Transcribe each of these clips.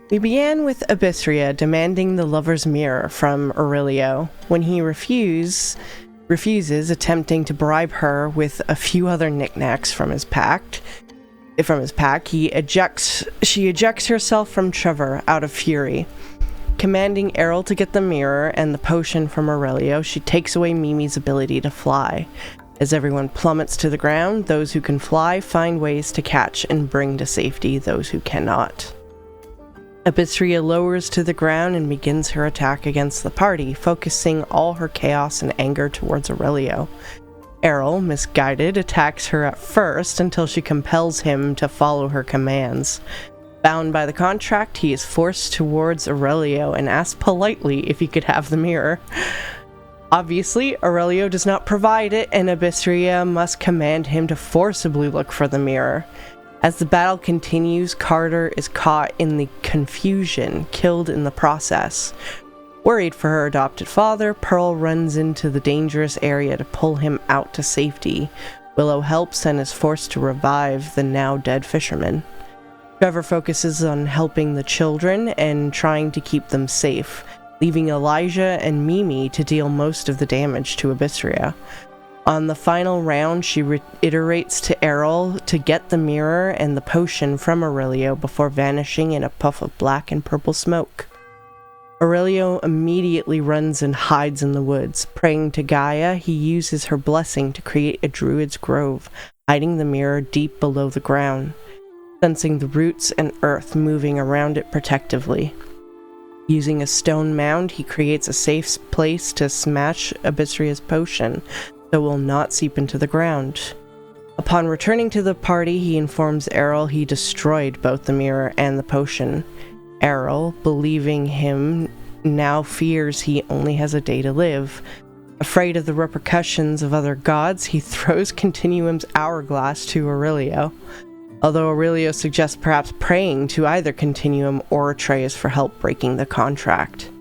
We began with Abyssria demanding the lover's mirror from Aurelio. When he refuses, attempting to bribe her with a few other knickknacks from his pack, she ejects herself from Trevor out of fury. Commanding Errol to get the mirror and the potion from Aurelio, she takes away Mimi's ability to fly. As everyone plummets to the ground, those who can fly find ways to catch and bring to safety those who cannot. Abyssria lowers to the ground and begins her attack against the party, focusing all her chaos and anger towards Aurelio. Errol, misguided, attacks her at first until she compels him to follow her commands. Bound by the contract, he is forced towards Aurelio and asks politely if he could have the mirror. Obviously, Aurelio does not provide it, and Abyssria must command him to forcibly look for the mirror. As the battle continues, Carter is caught in the confusion, killed in the process. Worried for her adopted father, Pearl runs into the dangerous area to pull him out to safety. Willow helps and is forced to revive the now dead fisherman. Trevor focuses on helping the children and trying to keep them safe, leaving Elijah and Mimi to deal most of the damage to Abyssria. On the final round, she reiterates to Errol to get the mirror and the potion from Aurelio before vanishing in a puff of black and purple smoke. Aurelio immediately runs and hides in the woods. Praying to Gaia, he uses her blessing to create a druid's grove, hiding the mirror deep below the ground, sensing the roots and earth moving around it protectively. Using a stone mound, he creates a safe place to smash Abyssria's potion, so it will not seep into the ground. Upon returning to the party, he informs Errol he destroyed both the mirror and the potion. Errol, believing him, now fears he only has a day to live. Afraid of the repercussions of other gods, he throws Continuum's hourglass to Aurelio. Although Aurelio suggests perhaps praying to either Continuum or Atreus for help breaking the contract.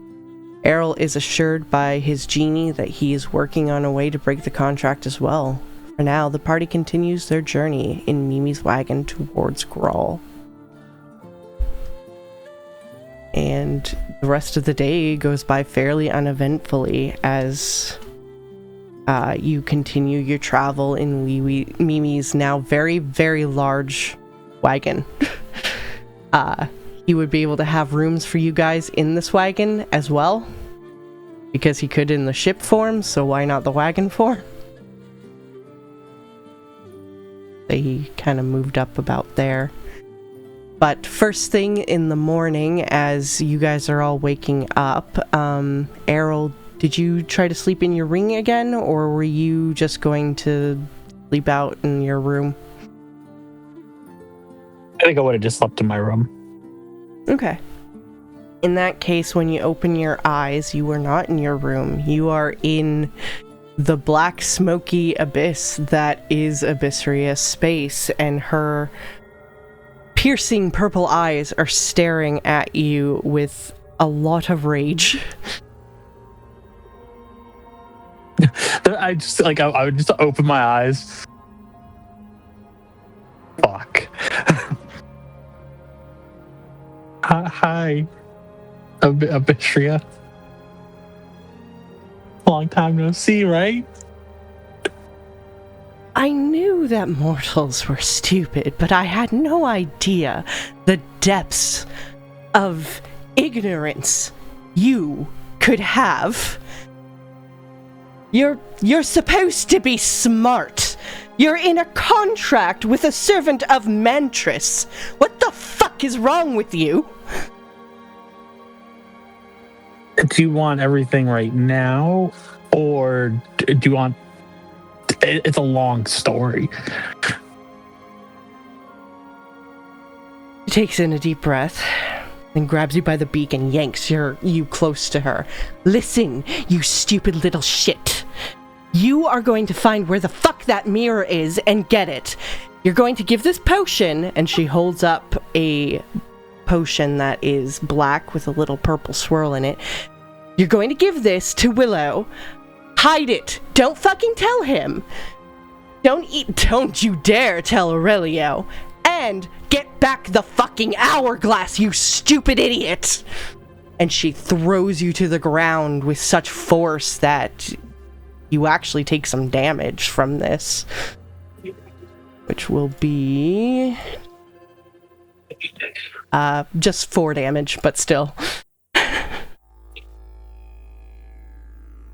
Errol is assured by his genie that he is working on a way to break the contract as well. For now, the party continues their journey in Mimi's wagon towards Grall. And the rest of the day goes by fairly uneventfully as you continue your travel in Mimi's now very, very large wagon. He would be able to have rooms for you guys in this wagon as well, because he could in the ship form, so why not the wagon form? So he kind of moved up about there. But first thing in the morning, as you guys are all waking up, Errol, did you try to sleep in your ring again, or were you just going to sleep out in your room? I think I would have just slept in my room. Okay. In that case, when you open your eyes, you are not in your room. You are in the black, smoky abyss that is Abyssria's space, and her piercing purple eyes are staring at you with a lot of rage. I would just open my eyes. Fuck. Hi, Abyssria. Long time no see, right? I knew that mortals were stupid, but I had no idea the depths of ignorance you could have. You're supposed to be smart. You're in a contract with a servant of Mantris. What the fuck is wrong with you? Do you want everything right now, or do you want... It's a long story. She takes in a deep breath, then grabs you by the beak and yanks you close to her. Listen, you stupid little shit. You are going to find where the fuck that mirror is and get it. You're going to give this potion, and she holds up a potion that is black with a little purple swirl in it. You're going to give this to Willow. Hide it. Don't fucking tell him. Don't you dare tell Aurelio. And get back the fucking hourglass, you stupid idiot! And she throws you to the ground with such force that you actually take some damage from this. Which will be... just 4 damage, but still.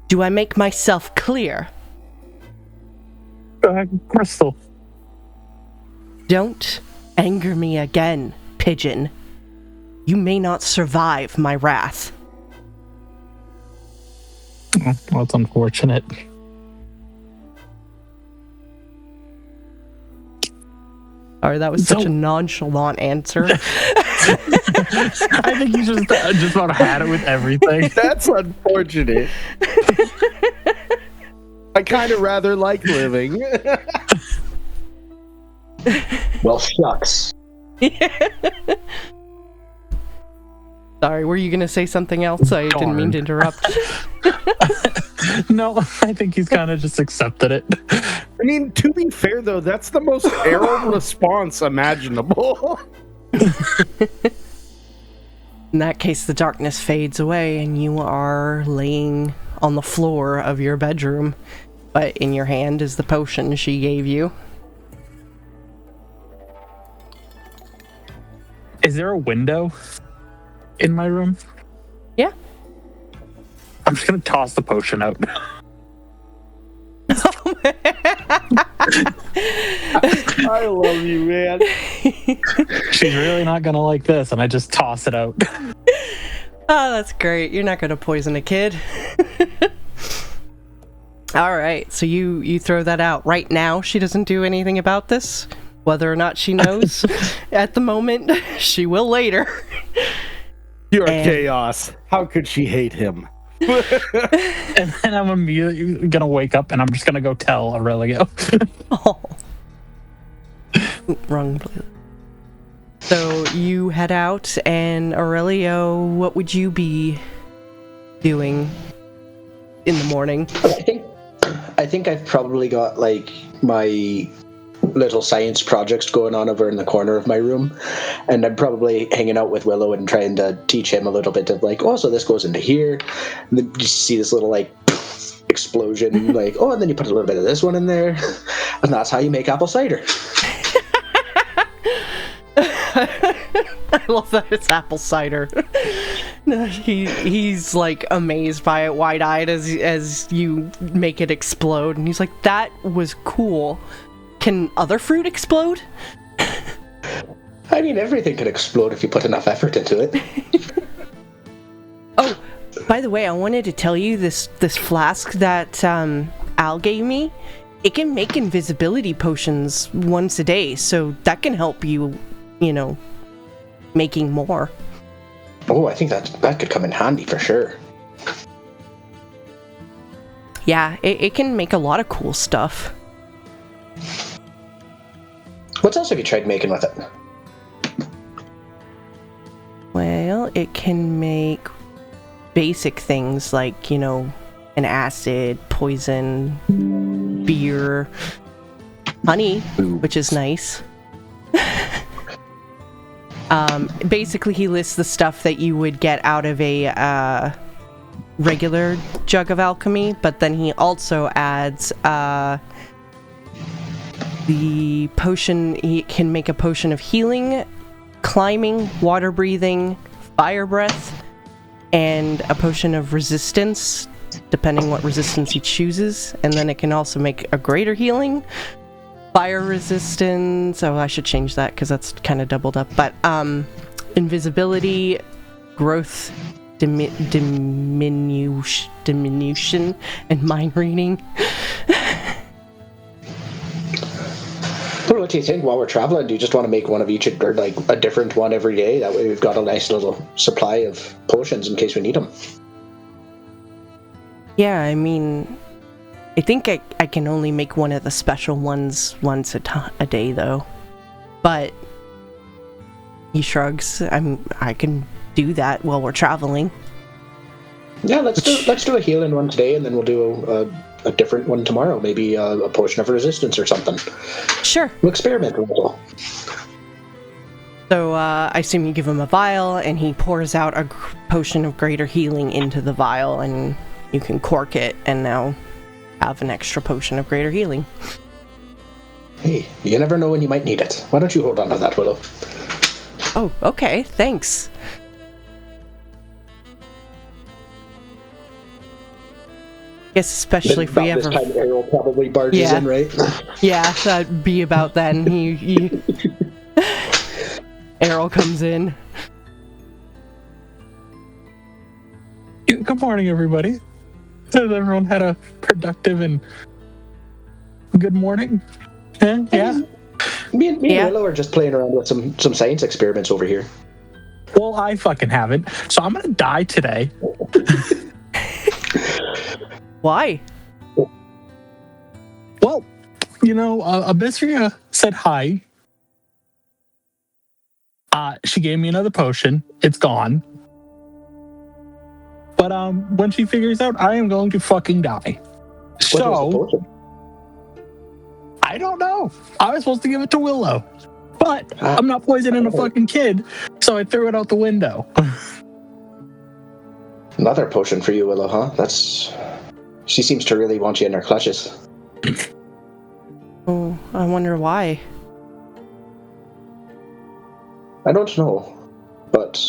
Do I make myself clear? Crystal. Don't anger me again, pigeon. You may not survive my wrath. Oh, well, that's unfortunate. Sorry, that was such a nonchalant answer. I think you just about had it with everything. That's unfortunate. I kind of rather like living. Well, shucks. Sorry, were you going to say something else? I didn't mean to interrupt. No, I think he's kind of just accepted it. I mean, to be fair, though, that's the most Errol response imaginable. In that case, the darkness fades away and you are laying on the floor of your bedroom. But in your hand is the potion she gave you. Is there a window in my room? Yeah. I'm just going to toss the potion out. I love you, man. She's really not going to like this, and I just toss it out. Oh, that's great. You're not going to poison a kid. All right, so you throw that out. Right now, she doesn't do anything about this. Whether or not she knows at the moment, she will later. You're chaos. How could she hate him? And then I'm immediately going to wake up, and I'm just going to go tell Aurelio. Oh. Wrong. So you head out, and Aurelio, what would you be doing in the morning? I think I've probably got like my little science projects going on over in the corner of my room, and I'm probably hanging out with Willow and trying to teach him a little bit of like, oh, so this goes into here, and then you see this little like explosion, like, oh, and then you put a little bit of this one in there, and that's how you make apple cider. I love that it's apple cider. No, he's like amazed by it, wide-eyed as you make it explode, and he's like, that was cool. Can other fruit explode? I mean, everything could explode if you put enough effort into it. Oh, by the way, I wanted to tell you this flask that Al gave me. It can make invisibility potions once a day, so that can help you, making more. Oh, I think that could come in handy for sure. Yeah, it can make a lot of cool stuff. What else have you tried making with it? Well, it can make basic things like, an acid, poison, beer, honey, which is nice. Basically, he lists the stuff that you would get out of a regular jug of alchemy, but then he also adds the potion. He can make a potion of healing, climbing, water breathing, fire breath, and a potion of resistance, depending what resistance he chooses. And then it can also make a greater healing, fire resistance. Oh, I should change that because that's kind of doubled up. But invisibility, growth, diminution, and mind reading. What do you think while we're traveling? Do you just want to make one of each, or like a different one every day? That way we've got a nice little supply of potions in case we need them. Yeah, I mean, I think I can only make one of the special ones once a day, though. But he shrugs. I can do that while we're traveling. Yeah, let's do a healing one today, and then we'll do a different one tomorrow. Maybe a potion of resistance or something. Sure. We'll experiment a little. So I assume you give him a vial, and he pours out a potion of greater healing into the vial, and you can cork it, and now have an extra potion of greater healing. Hey, you never know when you might need it. Why don't you hold on to that, Willow? Oh, okay, thanks. Guess especially if we ever... This time Errol probably barges in, right? Yeah, that'd be about then. Errol comes in. Good morning, everybody. Has everyone had a productive and good morning? Yeah. Me and Willow are just playing around with some science experiments over here. Well, I fucking haven't. So I'm gonna die today. Why? Well, Abyssria said hi. She gave me another potion. It's gone. But when she figures out, I am going to fucking die. What was the potion? I don't know. I was supposed to give it to Willow. But I'm not poisoning a fucking kid, so I threw it out the window. Another potion for you, Willow, huh? She seems to really want you in her clutches. Oh, I wonder why. I don't know, but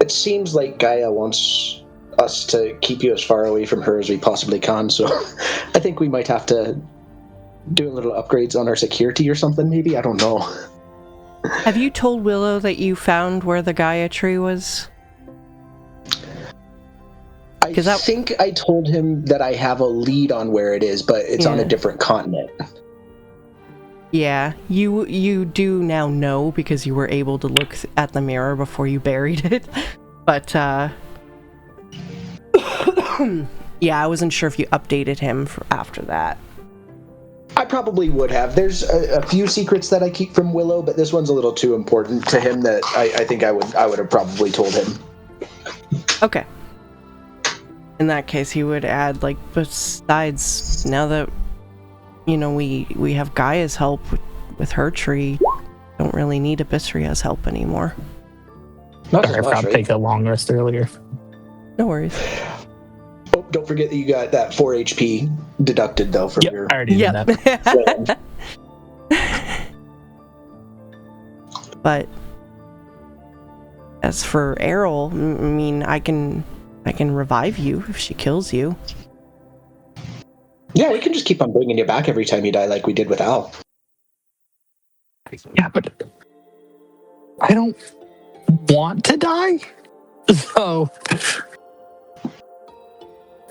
it seems like Gaia wants us to keep you as far away from her as we possibly can, so I think we might have to do a little upgrades on our security or something, maybe? I don't know. Have you told Willow that you found where the Gaia tree was? I think I told him that I have a lead on where it is, but it's on a different continent. Yeah, you do now know because you were able to look at the mirror before you buried it. But, yeah, I wasn't sure if you updated him after that. I probably would have. There's a few secrets that I keep from Willow, but this one's a little too important to him that I think I would have probably told him. Okay. In that case, he would add, like, besides, now that, we have Gaia's help with her tree, don't really need Abyssria's help anymore. Not Sorry, I forgot to take a long rest earlier. No worries. Oh, don't forget that you got that 4 HP deducted, though, from your... I already did that. But as for Errol, I mean, I can revive you if she kills you. Yeah, we can just keep on bringing you back every time you die like we did with Al. Yeah, but I don't want to die. So,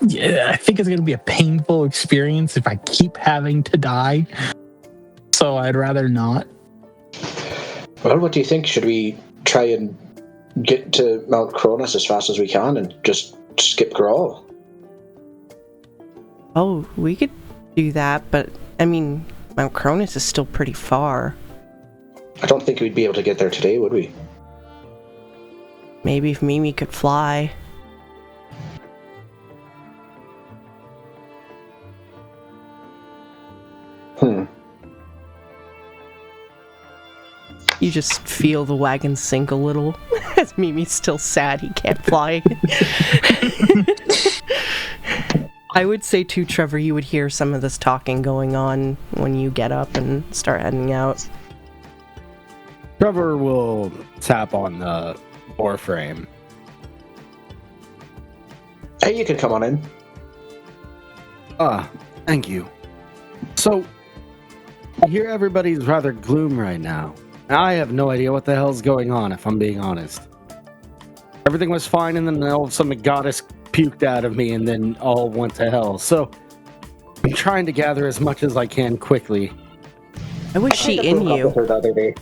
yeah, I think it's going to be a painful experience if I keep having to die. So I'd rather not. Well, what do you think? Should we try and get to Mount Cronus as fast as we can and just skip Grall? Oh, we could do that, but, I mean, Mount Cronus is still pretty far. I don't think we'd be able to get there today, would we? Maybe if Mimi could fly. You just feel the wagon sink a little, as Mimi's still sad he can't fly. I would say too, Trevor, you would hear some of this talking going on when you get up and start heading out. Trevor will tap on the door frame. Hey, you can come on in. Thank you. So, I hear everybody's rather gloom right now. I have no idea what the hell's going on, if I'm being honest. Everything was fine, and then all of a sudden the goddess puked out of me, and then all went to hell. So, I'm trying to gather as much as I can quickly. I wish she in you. With her the other day.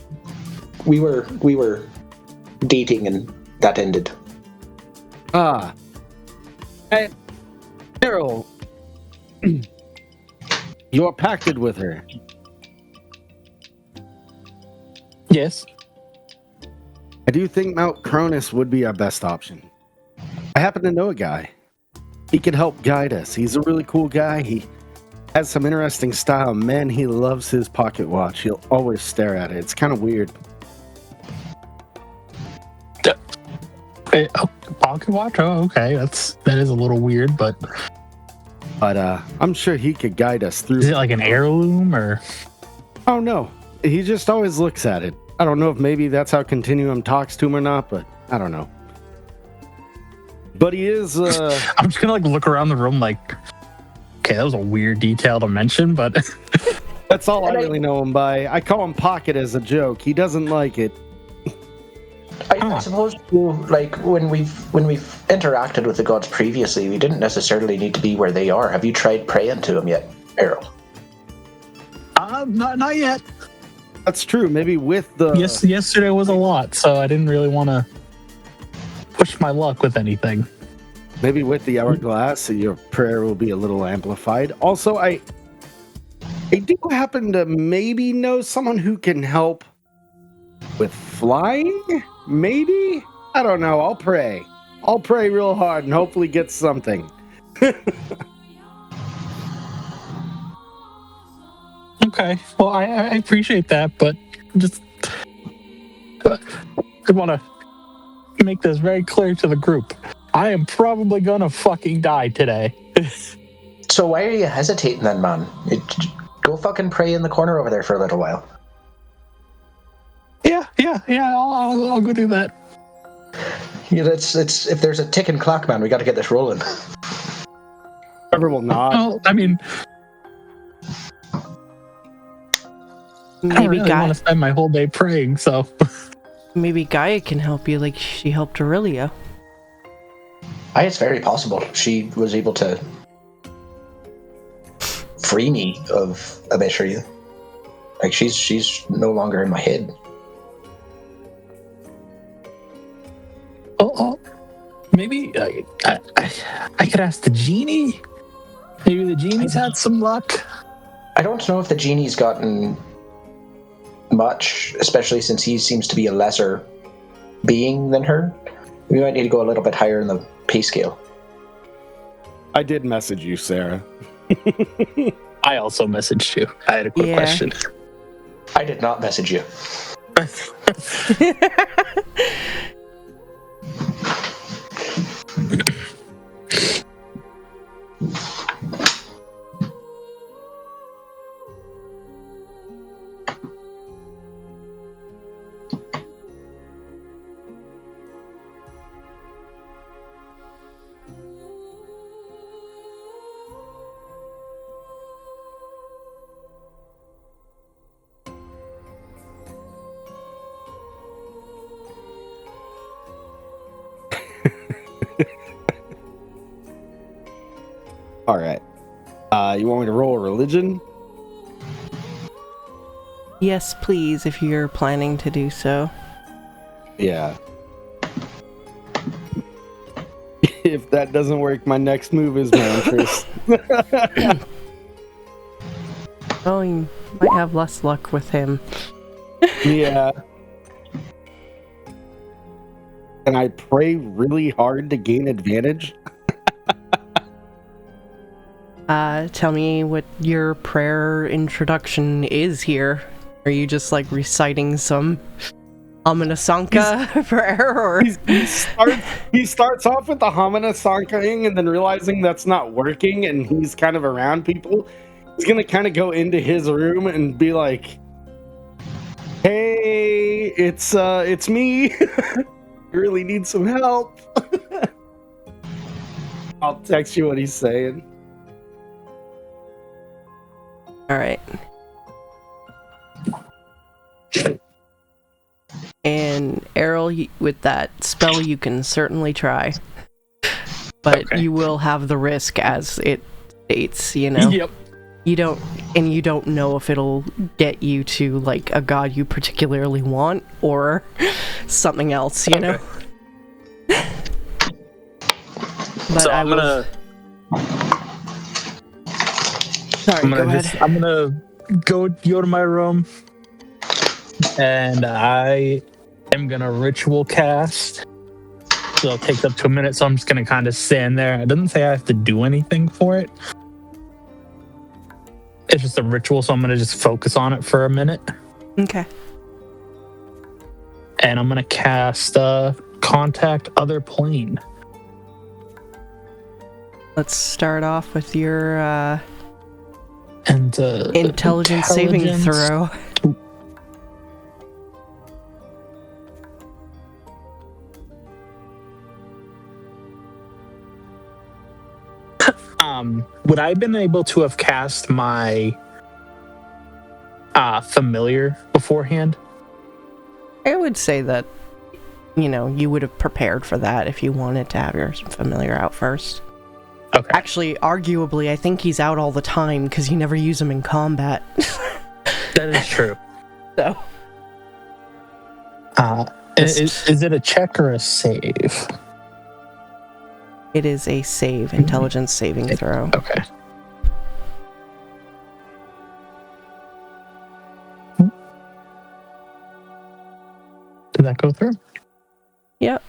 We were dating, and that ended. Hey, Errol, you're pacted with her. Yes. I do think Mount Cronus would be our best option. I happen to know a guy. He could help guide us. He's a really cool guy. He Has some interesting style. Man, he loves his pocket watch. He'll always stare at it. It's kind of weird. Pocket watch? Oh, okay. That is a little weird, but I'm sure he could guide us through. is it like an heirloom or? Oh no, he just always looks at it. I don't know if maybe that's how Continuum talks to him or not, but I don't know. But he is. I'm just gonna like look around the room like, okay, that was a weird detail to mention, but That's all I really know him by. I call him Pocket as a joke. He doesn't like it. I suppose like when we've interacted with the gods previously, we didn't necessarily need to be where they are. Have you tried praying to them yet, Errol? not yet. That's true. Maybe with the Yesterday was a lot, so I didn't really want to push my luck with anything. maybe with the hourglass, your prayer will be a little amplified. Also, I do happen to maybe know someone who can help with flying. Maybe, I don't know. I'll pray real hard and hopefully get something. Okay, well, I appreciate that, but just I want to make this very clear to the group. I am probably gonna fucking die today. So why are you hesitating then, man? Go fucking pray in the corner over there for a little while. Yeah. I'll go do that. Yeah, it's if there's a ticking clock, man, we got to get this rolling. Trevor will not. Well, I mean, I don't Maybe really want to spend my whole day praying, so maybe Gaia can help you like she helped Aurelia. It's very possible. She was able to free me of Abyssria. Like she's no longer in my head. maybe I could ask the genie. Maybe the genie's had some luck. I don't know if the genie's gotten much, especially since he seems to be a lesser being than her. We might need to go a little bit higher in the pay scale. I did message you, Sarah. I also messaged you. I had a quick question. I did not message you. All right. You want me to roll a religion? Yes, please, if you're planning to do so. Yeah. If that doesn't work, my next move is my interest. Well, you might have less luck with him. Yeah. Can I pray really hard to gain advantage? Tell me what your prayer introduction is here. Are you just like reciting some Amanasanka prayer, or He starts off with the Hamana Sankaing and then realizing that's not working and he's kind of around people. He's gonna kind of go into his room and be like, "Hey, it's me. I really need some help." I'll text you what he's saying. Alright. And Errol, with that spell, you can certainly try. But Okay. you will have the risk, as it states, you know? Yep. You don't know if it'll get you to, like, a god you particularly want, or something else, you know? But So I'm gonna go to my room, and I am gonna ritual cast. So it'll take up to a minute. So I'm just gonna kind of stand there. It doesn't say I have to do anything for it. It's just a ritual, so I'm gonna just focus on it for a minute, Okay. and I'm gonna cast contact other plane. Let's start off with your And intelligence saving throw. Would I have been able to have cast my familiar beforehand? I would say that, you would have prepared for that if you wanted to have your familiar out first. Okay. Actually, arguably, I think he's out all the time because you never use him in combat. That is true. So. Is it a check or a save? It is a save, intelligence saving throw. Okay. Did that go through? Yep.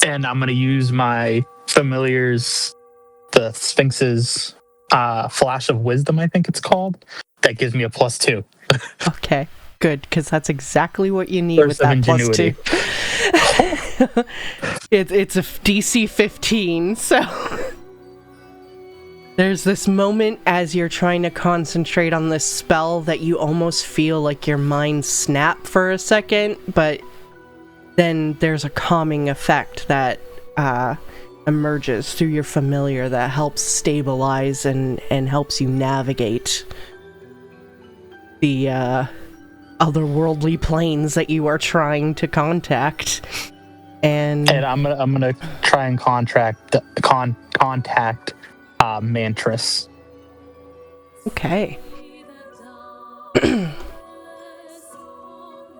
And I'm going to use my familiars, the Sphinx's Flash of Wisdom, I think it's called. That gives me a +2. Okay, good, because that's exactly what you need Burst with that of ingenuity. +2. It's a DC 15, so... There's this moment as you're trying to concentrate on this spell that you almost feel like your mind snap for a second, but then there's a calming effect that emerges through your familiar that helps stabilize and helps you navigate the otherworldly planes that you are trying to contact. And I'm gonna try and contact Mantris. Okay.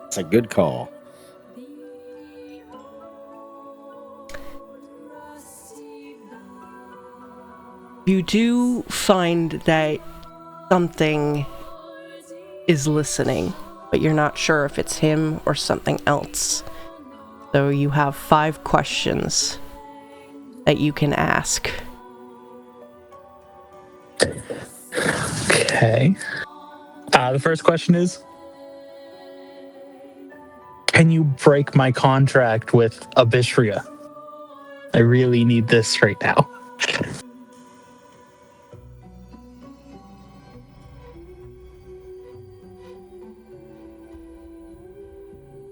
It's a good call. You do find that something is listening, but you're not sure if it's him or something else. So you have 5 questions that you can ask. Okay. The first question is, can you break my contract with Abyssria? I really need this right now.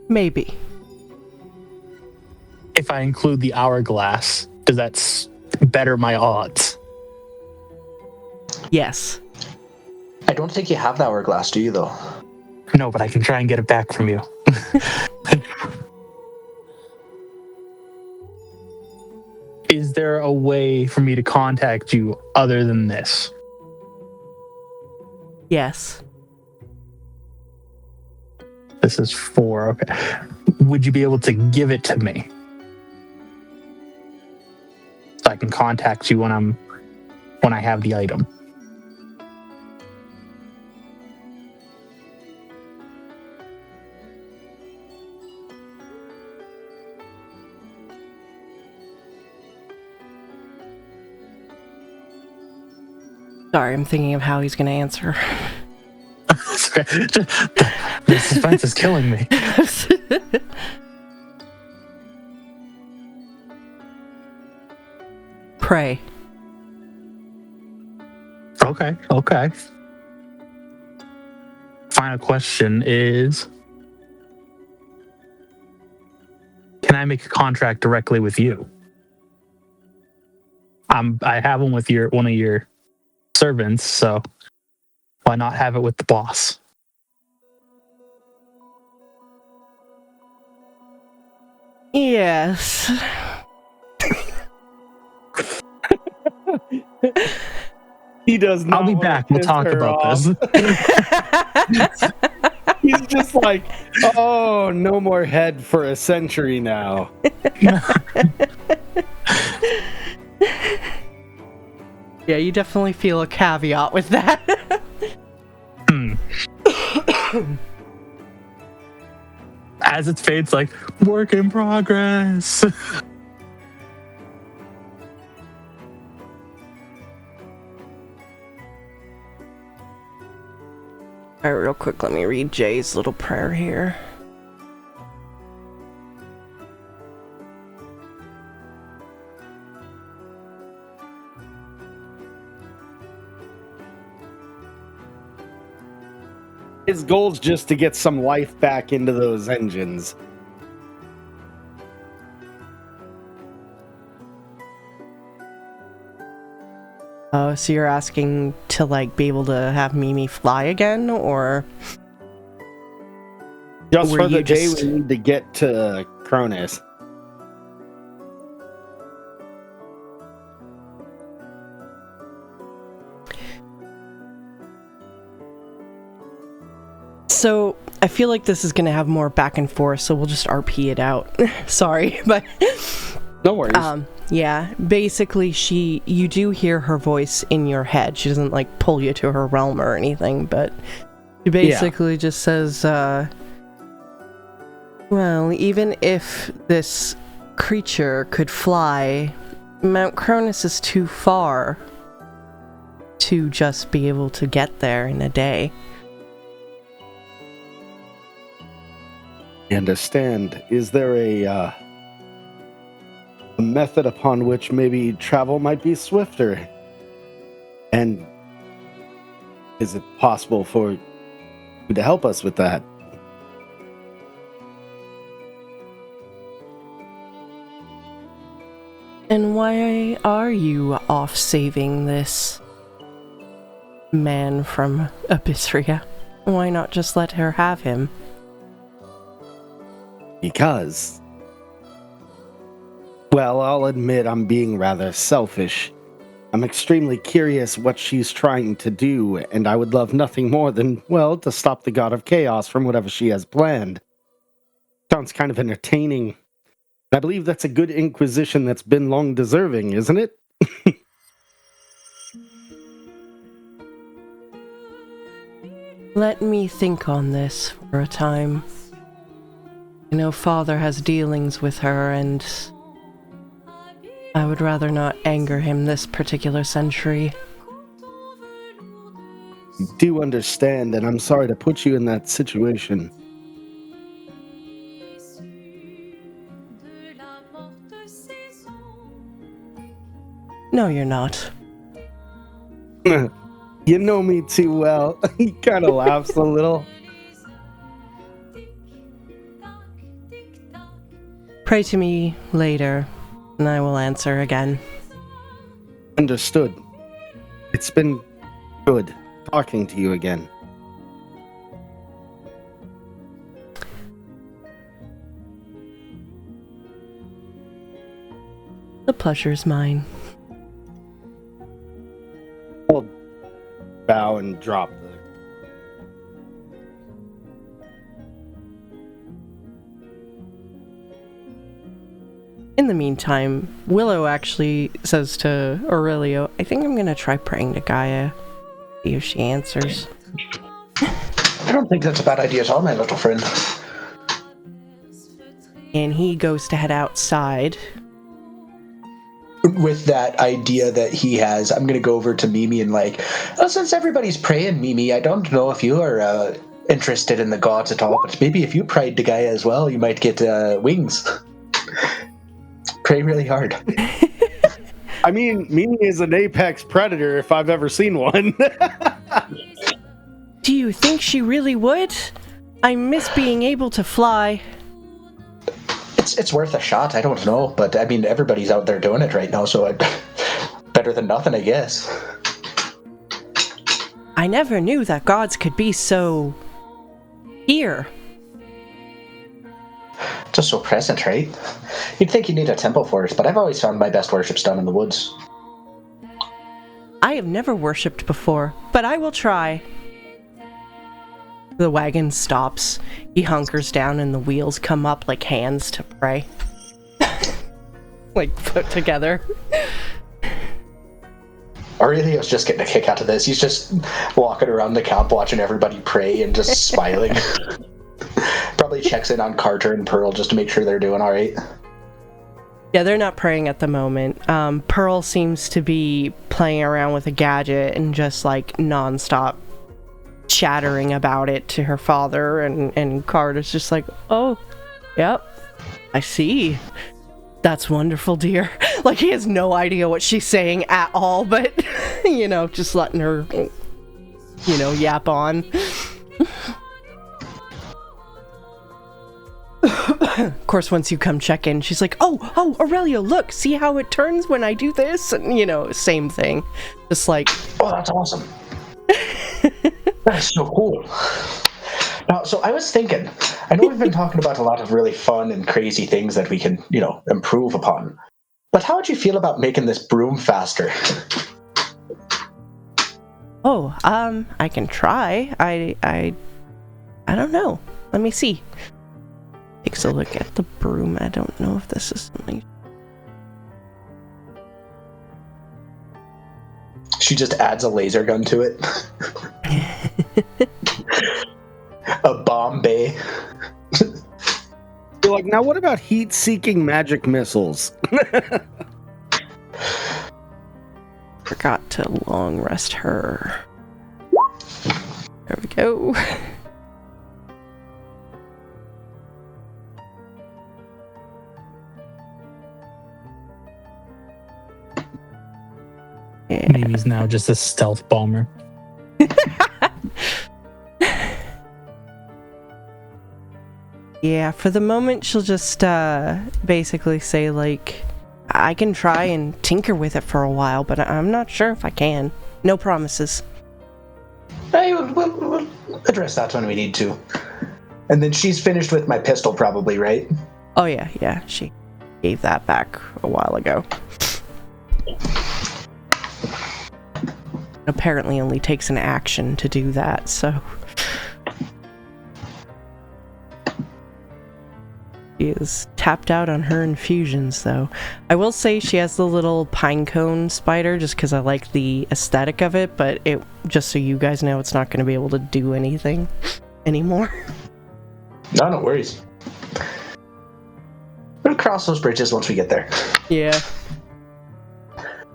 Maybe. If I include the hourglass, does that better my odds? Yes. I don't think you have the hourglass, do you, though? No, but I can try and get it back from you. Is there a way for me to contact you other than this? Yes. This is 4. Okay. Would you be able to give it to me? So I can contact you when I have the item. Sorry, I'm thinking of how he's going to answer. The suspense is killing me. Pray. Okay. Final question is, can I make a contract directly with you? I have one with one of your servants, so why not have it with the boss? Yes. He does not. I'll be back. We'll talk about this. He's just like, oh, no more head for a century now. Yeah, you definitely feel a caveat with that. As it fades, like, work in progress. Alright, real quick, let me read Jay's little prayer here. His goal's just to get some life back into those engines. Oh, so you're asking to, like, be able to have Mimi fly again, or? Just Were for the you day just- we need to get to Cronus. So, I feel like this is gonna have more back and forth, so we'll just RP it out. Sorry, but... No worries. Yeah, basically you do hear her voice in your head. She doesn't, like, pull you to her realm or anything, but she basically just says, well, even if this creature could fly, Mount Cronus is too far to just be able to get there in a day. I understand. Is there a method upon which maybe travel might be swifter? And is it possible for you to help us with that? And why are you off saving this man from Abyssria? Why not just let her have him? Because, well, I'll admit I'm being rather selfish. I'm extremely curious what she's trying to do, and I would love nothing more than, well, to stop the God of Chaos from whatever she has planned. Sounds kind of entertaining. I believe that's a good inquisition that's been long deserving, isn't it? Let me think on this for a time. I know Father has dealings with her, and I would rather not anger him this particular century. I do understand, and I'm sorry to put you in that situation. No, you're not. You know me too well. He kind of laughs a little. Pray to me later, and I will answer again. Understood. It's been good talking to you again. The pleasure's mine. I'll bow and drop the... In the meantime, Willow actually says to Aurelio, I think I'm going to try praying to Gaia. See if she answers. I don't think that's a bad idea at all, my little friend. And he goes to head outside. With that idea that he has, I'm going to go over to Mimi and like, oh, since everybody's praying, Mimi, I don't know if you are interested in the gods at all, but maybe if you prayed to Gaia as well, you might get wings. Pray really hard. I mean, Mimi is an apex predator if I've ever seen one. Do you think she really would? I miss being able to fly. It's worth a shot. I don't know, but I mean, everybody's out there doing it right now, so better than nothing, I guess. I never knew that gods could be so... here. Just so present, right? You'd think you need a temple for it, but I've always found my best worship's done in the woods. I have never worshipped before, but I will try. The wagon stops. He hunkers down and the wheels come up like hands to pray. Like put together. Aurelio's just getting a kick out of this. He's just walking around the camp watching everybody pray and just smiling. Probably checks in on Carter and Pearl just to make sure they're doing all right. Yeah, they're not praying at the moment. Pearl seems to be playing around with a gadget and just like non-stop chattering about it to her father, and Card is just like, oh, yep, I see. That's wonderful, dear. Like, he has no idea what she's saying at all, but, just letting her, yap on. Of course, once you come check in, she's like, oh, Aurelio, look, see how it turns when I do this? And, same thing. Just like... Oh, that's awesome. That's so cool. Now, so I was thinking, I know we've been talking about a lot of really fun and crazy things that we can, improve upon. But how would you feel about making this broom faster? Oh, I can try. I don't know. Let me see. Takes a look at the broom. I don't know if this is something. She just adds a laser gun to it. A bomb bay. You're like, now what about heat-seeking magic missiles? Forgot to long rest her. There we go. Yeah. Mimi's now just a stealth bomber. Yeah, for the moment, she'll just basically say, like, I can try and tinker with it for a while, but I'm not sure if I can. No promises. We'll address that when we need to. And then she's finished with my pistol, probably, right? Oh, yeah, she gave that back a while ago. Apparently only takes an action to do that, so... She is tapped out on her infusions, though. I will say she has the little pinecone spider, just because I like the aesthetic of it, but just so you guys know, it's not going to be able to do anything anymore. No worries. We'll cross those bridges once we get there. Yeah.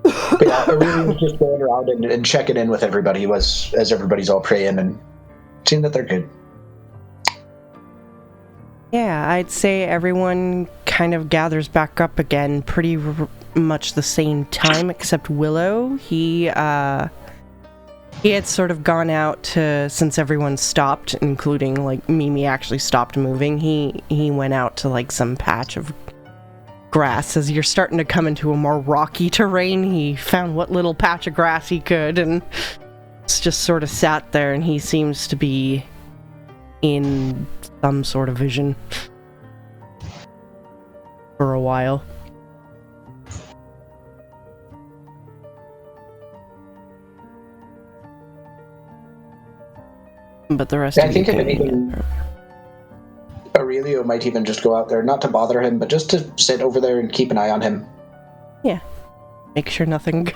But yeah, I really was just going around and checking in with everybody as everybody's all praying and seeing that they're good. Yeah, I'd say everyone kind of gathers back up again pretty much the same time, except Willow. He had sort of gone out to, since everyone stopped, including, like, Mimi actually stopped moving, he went out to, like, some patch of grass. As you're starting to come into a more rocky terrain, he found what little patch of grass he could, and just sort of sat there, and he seems to be in some sort of vision for a while. But the rest of I think if anything, Aurelio might even just go out there, not to bother him, but just to sit over there and keep an eye on him. Yeah. Make sure nothing...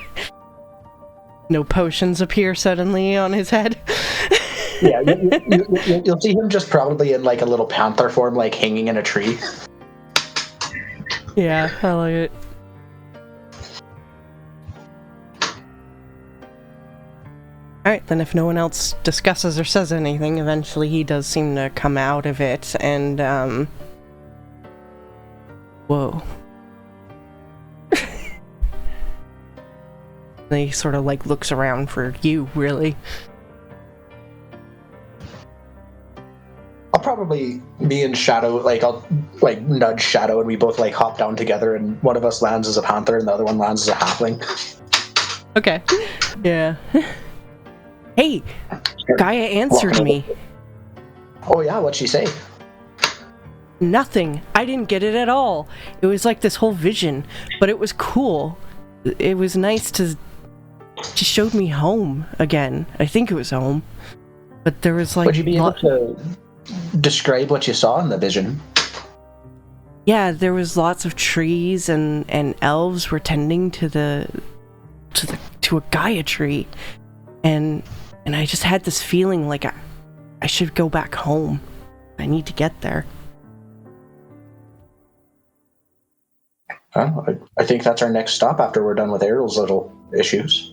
no potions appear suddenly on his head. Yeah, you'll see him just probably in, like, a little panther form, like, hanging in a tree. Yeah, I like it. Alright, then if no one else discusses or says anything, eventually he does seem to come out of it, and, whoa. He sort of, like, looks around for you, really. I'll probably be in Shadow, like, I'll, like, nudge Shadow, and we both, like, hop down together, and one of us lands as a panther, and the other one lands as a halfling. Okay. Yeah. Hey! Gaia answered me. Oh yeah, what'd she say? Nothing. I didn't get it at all. It was like this whole vision, but it was cool. It was nice to... She showed me home again. I think it was home. But there was, like... Would you be able to describe what you saw in the vision? Yeah, there was lots of trees, and elves were tending to a Gaia tree. And I just had this feeling like I should go back home. I need to get there. I think that's our next stop after we're done with Errol's little issues.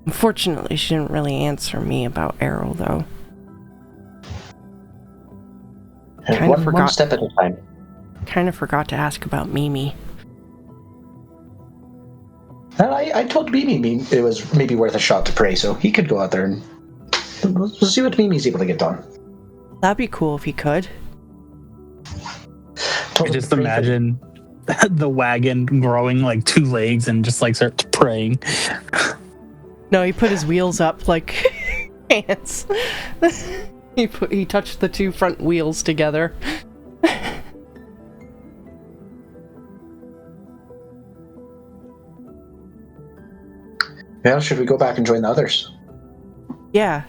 Unfortunately, she didn't really answer me about Errol, though. One step at a time. Kind of forgot to ask about Mimi. And I told Mimi it was maybe worth a shot to pray, so he could go out there and we'll see what Mimi's able to get done. That'd be cool if he could. I just imagine the wagon growing like 2 legs and just like start praying. No, he put his wheels up like hands. He touched the 2 front wheels together. Well, should we go back and join the others? Yeah.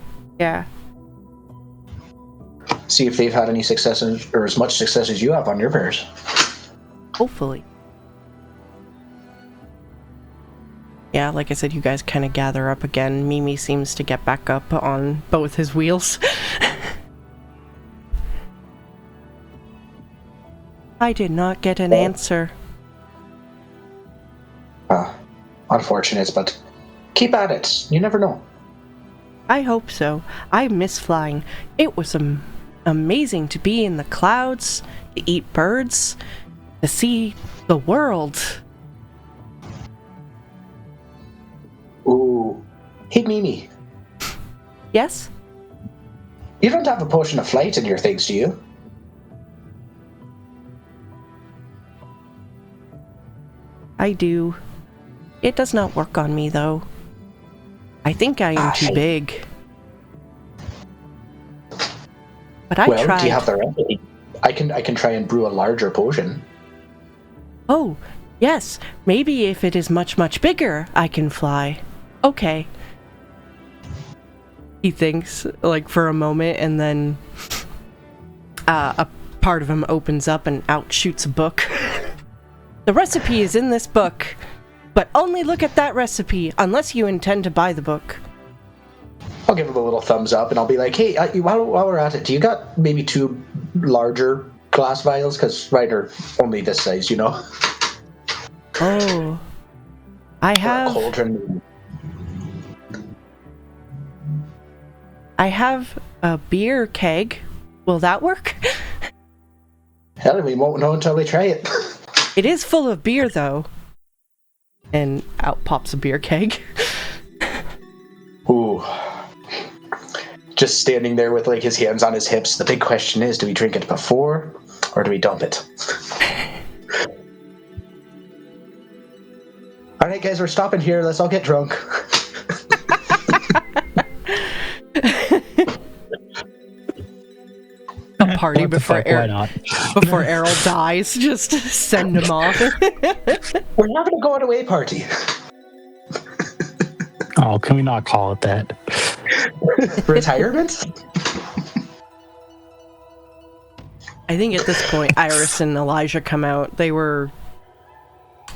See if they've had any successes, or as much success as you have on your prayers. Hopefully. Yeah, like I said, you guys kind of gather up again. Mimi seems to get back up on both his wheels. I did not get an answer. Unfortunate, but keep at it. You never know. I hope so. I miss flying. It was amazing to be in the clouds, to eat birds, to see the world. Ooh. Hey, Mimi. Yes? You don't have a potion of flight in your things, do you? I do. It does not work on me, though. I think I am too big. But I tried. Well, do you have the recipe? I can try and brew a larger potion. Oh, yes. Maybe if it is much, much bigger, I can fly. Okay. He thinks, like, for a moment, and then a part of him opens up and out shoots a book. The recipe is in this book, but only look at that recipe unless you intend to buy the book. I'll give him a little thumbs up, and I'll be like, hey, while we're at it, do you got maybe 2 larger glass vials? Because mine are only this size, you know? Oh. I have... Cauldron. I have a beer keg. Will that work? Hell, we won't know until we try it. It is full of beer, though. And out pops a beer keg. Ooh. Just standing there with like his hands on his hips. The big question is, do we drink it before or do we dump it? All right, guys, we're stopping here. Let's all get drunk. A party before why not? Before Errol dies. Just send him off. We're not going to go on away party. Oh, can we not call it that? Retirement? I think at this point, Iris and Elijah come out. They were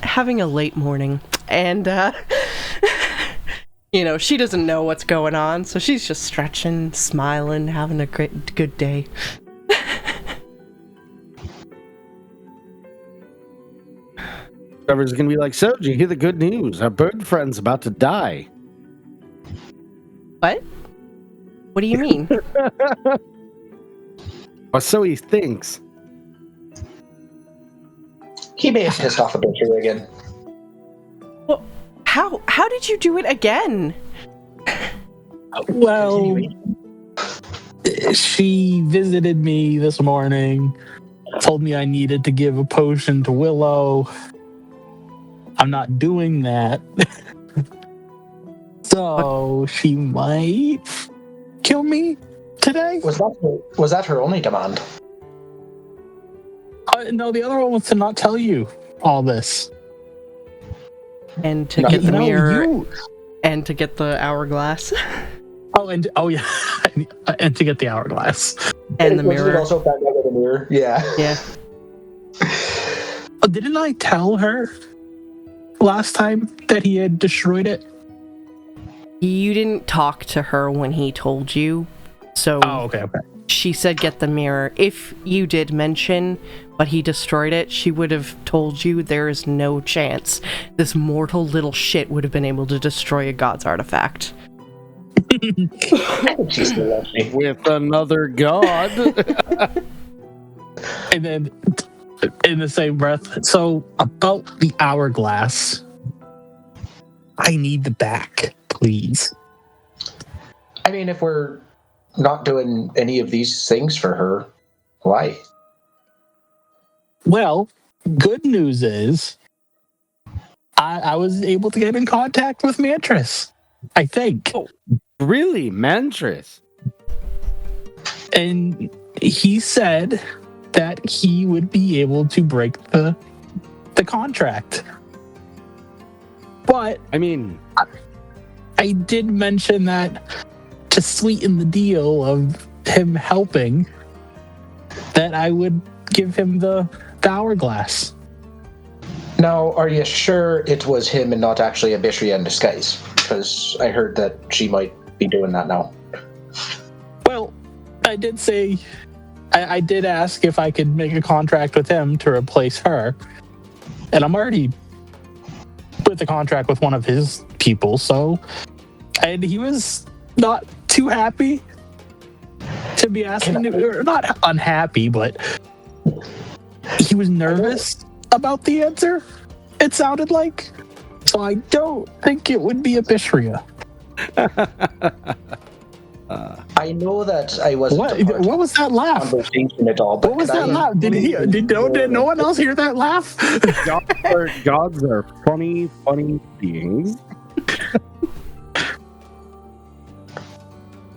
having a late morning, and you know, she doesn't know what's going on, so she's just stretching, smiling, having a good day. Trevor's gonna be like, so, did you hear the good news? Our bird friend's about to die. What? What do you mean? Or so he thinks. He may have pissed off a bit here again. Well, how did you do it again? Well, she visited me this morning, told me I needed to give a potion to Willow. I'm not doing that. So she might kill me today? Was that her only demand? No, the other one was to not tell you all this. And to get the mirror, and to get the hourglass. Yeah, and to get the hourglass and the mirror. Also found out the mirror. Yeah. Yeah. Didn't I tell her last time that he had destroyed it? You didn't talk to her when he told you, so okay. she said get the mirror. If you did mention but he destroyed it, she would have told you there is no chance this mortal little shit would have been able to destroy a god's artifact. She's so lovely. With another god. And then, in the same breath, so about the hourglass, I need the back, please. I mean, if we're not doing any of these things for her, why? Well, good news is I was able to get in contact with Mantris, I think. Oh, really? Mantris? And he said that he would be able to break the contract. But I mean, I did mention that to sweeten the deal of him helping, that I would give him the hourglass. Now, are you sure it was him and not actually Abyssria in disguise? Because I heard that she might be doing that now. Well, I did say, I did ask if I could make a contract with him to replace her. And I'm already with a contract with one of his people, so... And he was not too happy to be asking, or not unhappy, but he was nervous about the answer, it sounded like. So I don't think it would be Abyssria. I know that I wasn't. What was that laugh? Conversation at all. But What was that laugh? Did no one else hear that laugh? gods are funny beings.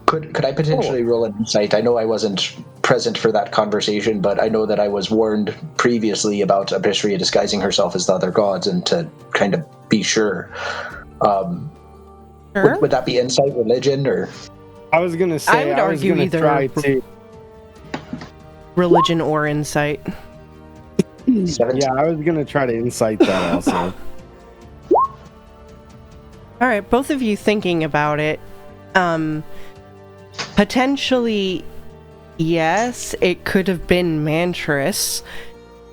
Could I potentially roll an insight? I know I wasn't present for that conversation, but I know that I was warned previously about Abyssria disguising herself as the other gods, and to kind of be sure. Sure. Would that be insight, religion, or? I was gonna say I would argue either try to. religion or insight. 17? Yeah, I was gonna try to insight that also. All right, both of you thinking about it. Potentially, yes, it could have been Mantris.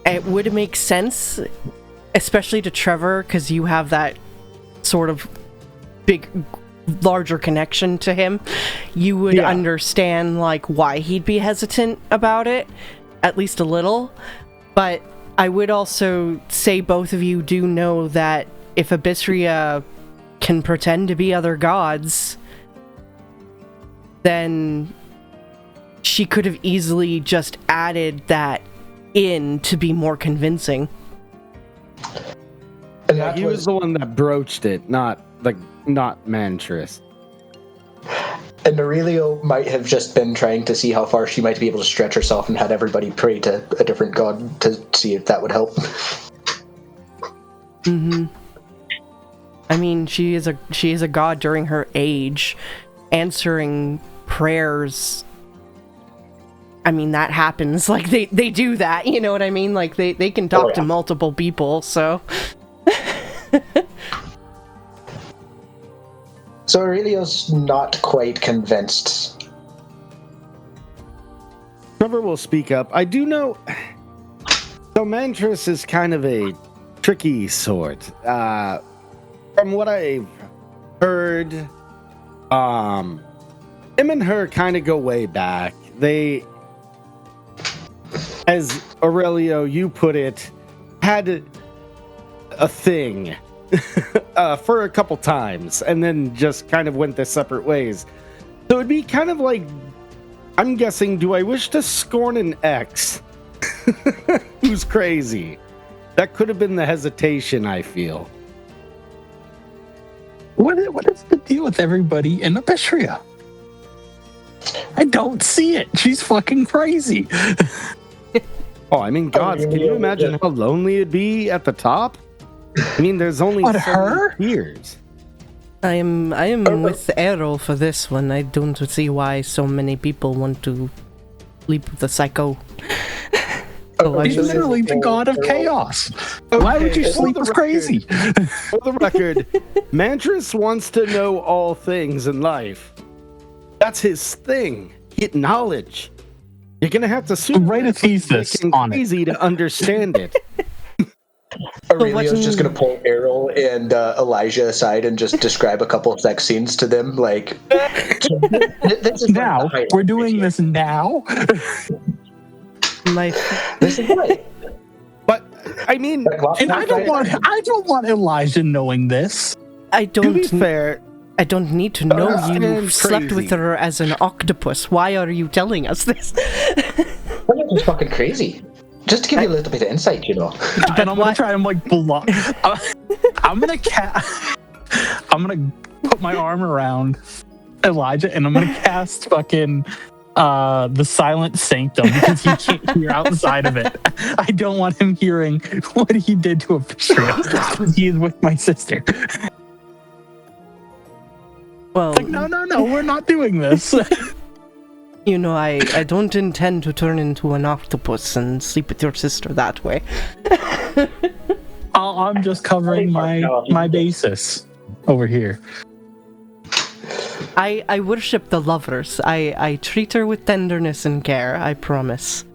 It would make sense, especially to Trevor, because you have that sort of larger connection to him. You would understand, like, why he'd be hesitant about it, at least a little. But I would also say both of you do know that if Abyssria can pretend to be other gods, then she could have easily just added that in to be more convincing. And Yeah, that he was the one that broached it, not Mantris. And Aurelio might have just been trying to see how far she might be able to stretch herself, and had everybody pray to a different god to see if that would help. Mm-hmm. I mean, she is a god during her age, answering prayers. I mean, that happens. Like, they do that, you know what I mean? Like, they can talk to multiple people, so... So Aurelio's not quite convinced. Trevor will speak up. I do know. So Mantris is kind of a tricky sort. From what I've heard, him and her kind of go way back. They, as Aurelio, you put it, had a thing for a couple times, and then just kind of went their separate ways. So it'd be kind of like, I'm guessing, do I wish to scorn an ex who's crazy? That could have been the hesitation, I feel. What is the deal with everybody in Abyssria? I don't see it. She's fucking crazy. Oh, I mean, gods, can you imagine how lonely it'd be at the top? I mean, there's only What, so her? many years. I am with Errol for this one. I don't see why so many people want to sleep with the psycho. He's literally the god of chaos. Why would you sleep with crazy? For the record, Mantris wants to know all things in life. That's his thing. Get knowledge. You're gonna have to write a thesis on it. Easy to understand it. Aurelio's just going to pull Errol and Elijah aside and just describe a couple of sex scenes to them. Like, this is now we're doing this now. This is right. But I mean, and I don't want Elijah knowing this. To be fair, I don't need to know you slept with her as an octopus. Why are you telling us this? Well, it's fucking crazy. Just to give you a little bit of insight, you know. And I'm gonna try and like block. I'm gonna put my arm around Elijah and I'm gonna cast fucking the silent sanctum because he can't hear outside of it. I don't want him hearing what he did to Abyssria. He is with my sister. Well, like, no, we're not doing this. You know, I don't intend to turn into an octopus and sleep with your sister that way. I'm just covering my basis over here. I worship the lovers. I treat her with tenderness and care, I promise.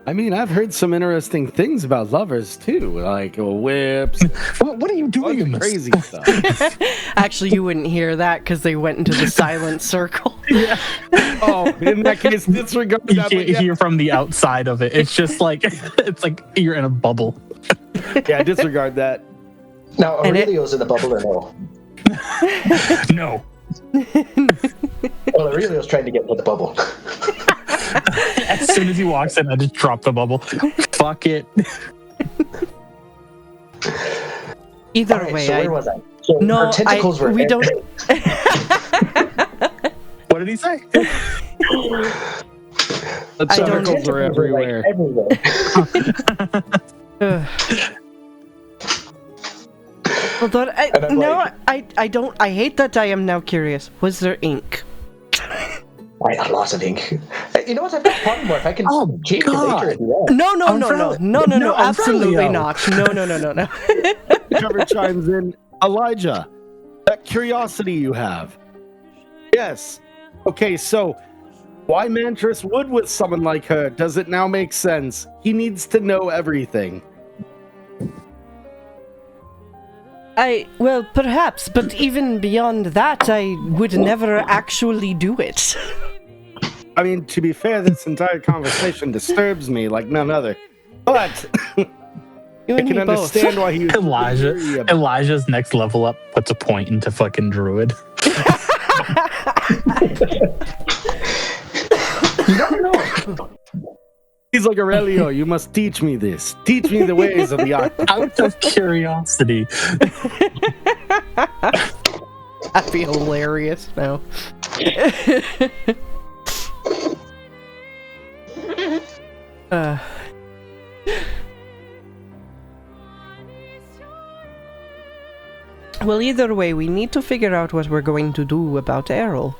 I mean, I've heard some interesting things about lovers too, like whips. What are you doing in this? Crazy stuff. Actually, you wouldn't hear that because they went into the silent circle. Yeah. Oh, in that case, disregard that. You can't hear from the outside of it. It's just like it's like you're in a bubble. Yeah, disregard that. Now, Aurelio's in the bubble or no? No. Well, Aurelio's trying to get into the bubble. As soon as he walks in, I just drop the bubble. Fuck it. Either right, way, so where was I? So her tentacles were we don't. What did he say? The tentacles were everywhere. Hold on. I don't. I hate that I am now curious. Was there ink? I got lots of ink. You know what? I've got polymorph. If I can change it later if you want. No, absolutely not. No. Trevor chimes in. Elijah, that curiosity you have. Yes. Okay, so why Mantris would with someone like her? Does it now make sense? He needs to know everything. Well, perhaps, but even beyond that, I would never actually do it. I mean, to be fair, this entire conversation disturbs me like none other. But I can understand why he was Elijah's next level up puts a point into fucking druid. You never know. He's like, Aurelio, you must teach me this. Teach me the ways of the octopus. Out of curiosity. That'd be hilarious now. Well, either way, we need to figure out what we're going to do about Errol.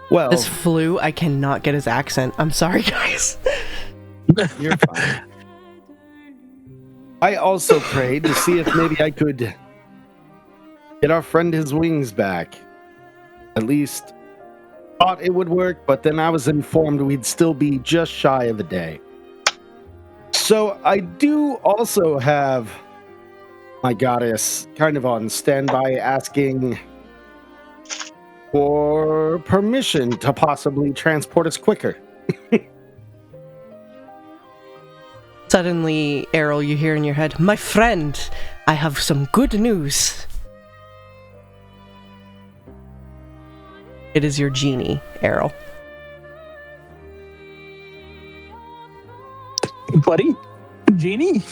Well, this flu, I cannot get his accent. I'm sorry, guys. You're fine. I also prayed to see if maybe I could get our friend his wings back. At least thought it would work, but then I was informed we'd still be just shy of a day. So I do also have my goddess kind of on standby asking for permission to possibly transport us quicker. Suddenly, Errol, you hear in your head, "My friend, I have some good news." It is your genie, Errol. Buddy? Genie?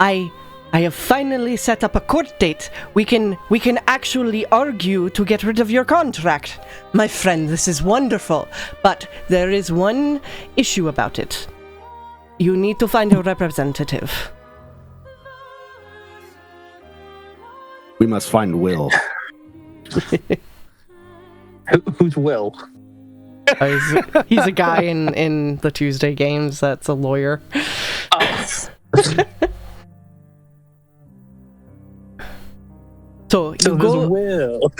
I have finally set up a court date. We can actually argue to get rid of your contract. My friend, this is wonderful. But there is one issue about it. You need to find a representative. We must find Will. Who's Will? He's a guy in the Tuesday games that's a lawyer. So you go. Will.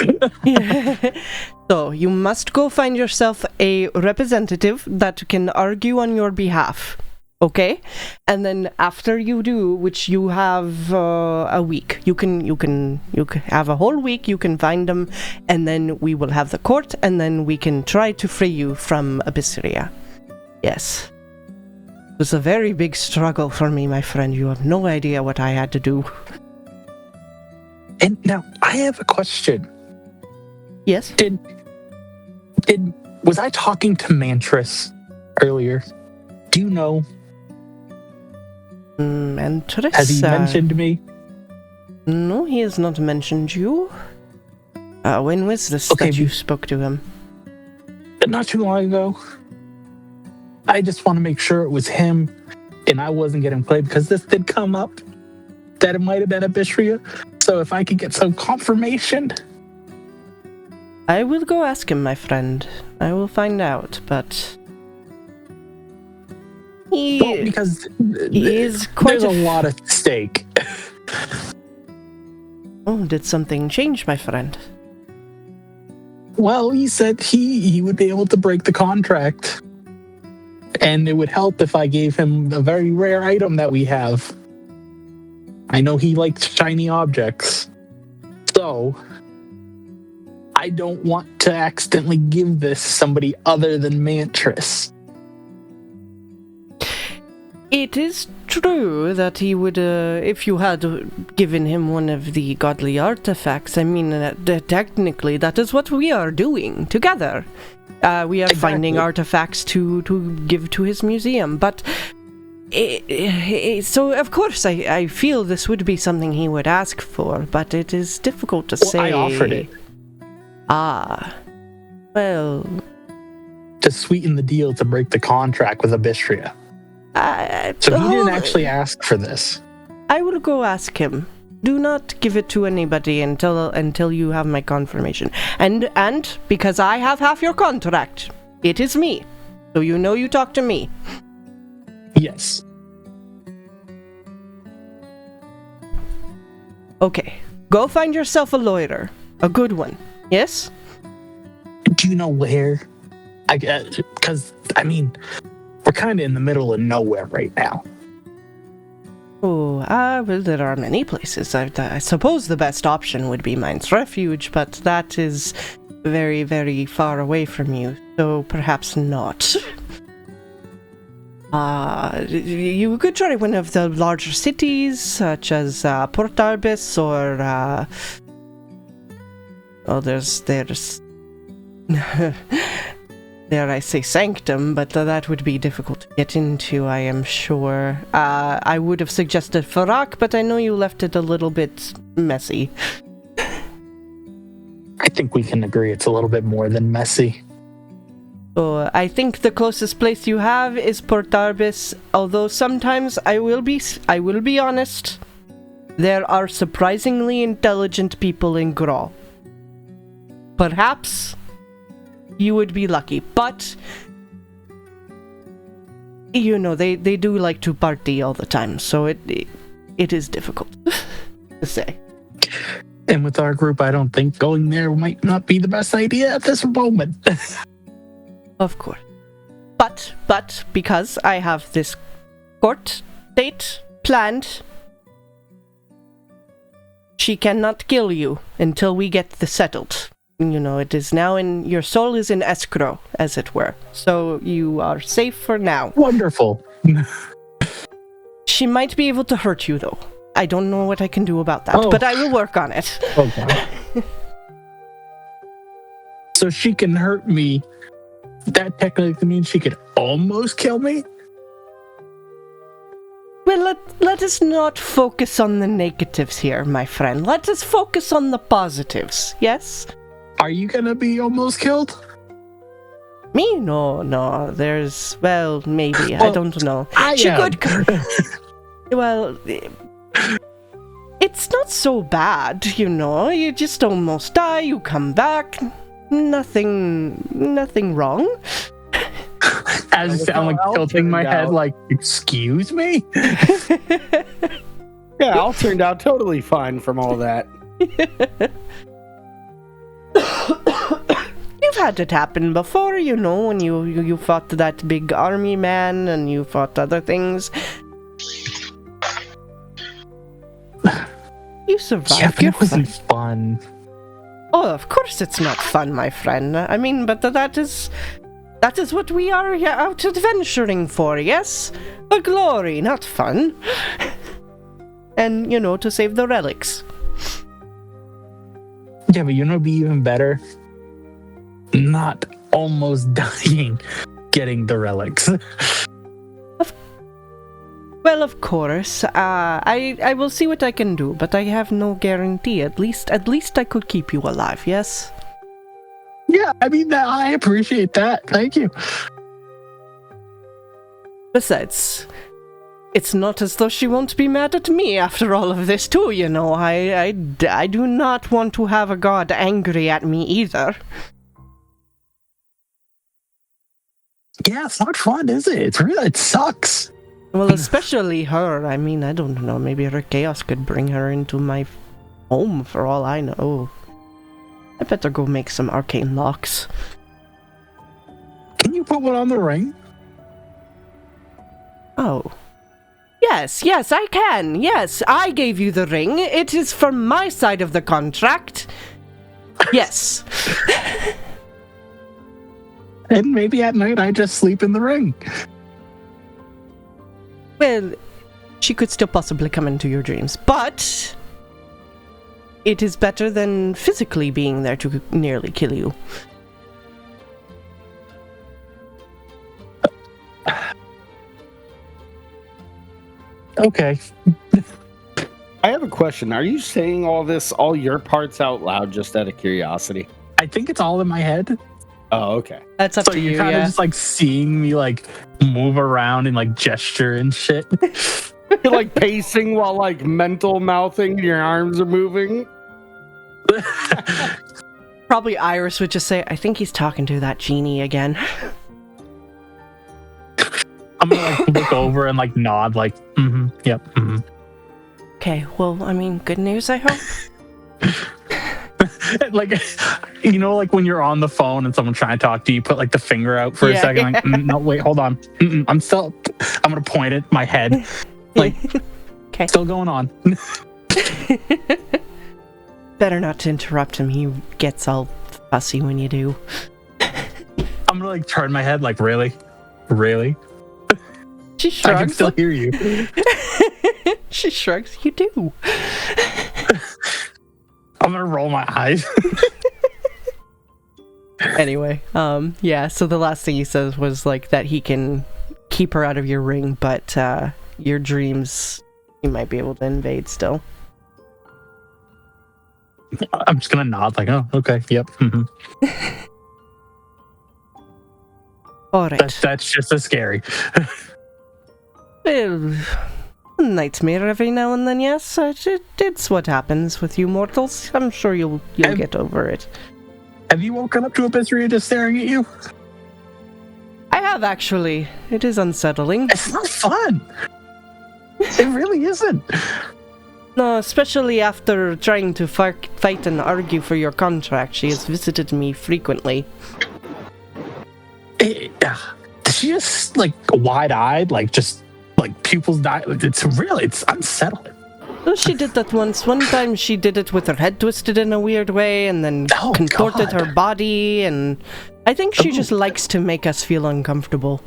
So, you must go find yourself a representative that can argue on your behalf. Okay? And then after you do, which you have a week, you can have a whole week, you can find them, and then we will have the court, and then we can try to free you from Abyssria. Yes. It was a very big struggle for me, my friend. You have no idea what I had to do. And now, I have a question. Yes? Was I talking to Mantris earlier? Do you know? Mantris? Has he mentioned me? No, he has not mentioned you. When was this that you spoke to him? Not too long ago. I just want to make sure it was him and I wasn't getting played, because this did come up that it might have been Abyssria. So if I could get some confirmation. I will go ask him, my friend. I will find out, but because he is quite there's a lot at stake. Oh, did something change, my friend? Well, he said he would be able to break the contract. And it would help if I gave him a very rare item that we have. I know he likes shiny objects. So, I don't want to accidentally give this somebody other than Mantris. It is true that he would, if you had given him one of the godly artifacts, I mean, technically that is what we are doing together. We are finding artifacts to give to his museum, but so of course I feel this would be something he would ask for, but it is difficult to say. I offered it. Well, to sweeten the deal to break the contract with Abyssria. So he didn't actually ask for this. I will go ask him. Do not give it to anybody until you have my confirmation. And because I have half your contract, it is me. So you know you talk to me. Yes. Okay. Go find yourself a lawyer. A good one. Yes? Do you know where? Because, I mean, we're kind of in the middle of nowhere right now. Oh, well, there are many places. I suppose the best option would be Mine's Refuge, but that is very, very far away from you, so perhaps not. You could try one of the larger cities, such as Port Arbis, or there's dare I say Sanctum, but that would be difficult to get into, I am sure. I would have suggested Farak, but I know you left it a little bit messy. I think we can agree it's a little bit more than messy. So I think the closest place you have is Port Arbis, although sometimes I will be honest, there are surprisingly intelligent people in Grall. Perhaps you would be lucky, but you know, they do like to party all the time, so it is difficult to say. And with our group, I don't think going there might not be the best idea at this moment. Of course. But because I have this court date planned, she cannot kill you until we get this settled. You know, it is now your soul is in escrow, as it were. So you are safe for now. Wonderful. She might be able to hurt you, though. I don't know what I can do about that, but I will work on it. Okay. So she can hurt me. That technically means she could almost kill me? Well, let us not focus on the negatives here, my friend. Let us focus on the positives, yes? Are you gonna be almost killed? Me? No. There's, well, maybe. I don't know. She could. Well, it's not so bad, you know. You just almost die, you come back. Nothing wrong. As it sounds like tilting my head like, excuse me? Yeah, all turned out totally fine from all that. had it happen before, you know, when you fought that big army man and you fought other things. You survived. Yeah, but it wasn't fun. Oh, of course it's not fun, my friend. I mean, but that is what we are out adventuring for, yes? For glory, not fun. And, you know, to save the relics. Yeah, but you know, it'd be even better. Not almost dying, getting the relics. Well, of course. I will see what I can do, but I have no guarantee. At least I could keep you alive. Yes. Yeah, I mean, I appreciate that. Thank you. Besides, it's not as though she won't be mad at me after all of this, too. You know, I do not want to have a god angry at me either. Yeah, it's not fun, is it? It sucks. Well, especially her. I mean, I don't know. Maybe her chaos could bring her into my home for all I know. I better go make some arcane locks. Can you put one on the ring? Oh. Yes, I can. Yes, I gave you the ring. It is for my side of the contract. Yes. And maybe at night I just sleep in the ring. Well, she could still possibly come into your dreams, but it is better than physically being there to nearly kill you. Okay. I have a question. Are you saying all your parts out loud just out of curiosity? I think it's all in my head. Oh, okay. That's up So to you're you, kind of yeah. just like seeing me like move around and like gesture and shit. You're like pacing while like mental mouthing, your arms are moving. Probably Iris would just say, I think he's talking to that genie again. I'm gonna like look over and like nod like, yep, Okay, well, I mean, good news, I hope. Like, you know, like when you're on the phone and someone's trying to talk to you, you put like the finger out for a second. Like, no, wait, hold on. I'm gonna point it, my head. Like, okay. Still going on. Better not to interrupt him. He gets all fussy when you do. I'm gonna like turn my head like, really? She I shrugs. can still hear you. She shrugs. You do. I'm gonna roll my eyes. Anyway, yeah, so the last thing he says was like that he can keep her out of your ring, but your dreams he might be able to invade still. I'm just gonna nod like, oh, okay, yep. All right. That's just as scary. Well, nightmare every now and then, yes. It's what happens with you mortals. I'm sure you'll get over it. Have you woken up to Abyssria just staring at you? I have, actually. It is unsettling. It's not fun. It really isn't. No, especially after trying to fight and argue for your contract. She has visited me frequently. Is she just like wide-eyed, like just like pupils die? It's unsettling. Well, she did that once. One time she did it with her head twisted in a weird way and then contorted her body, and I think she just likes to make us feel uncomfortable.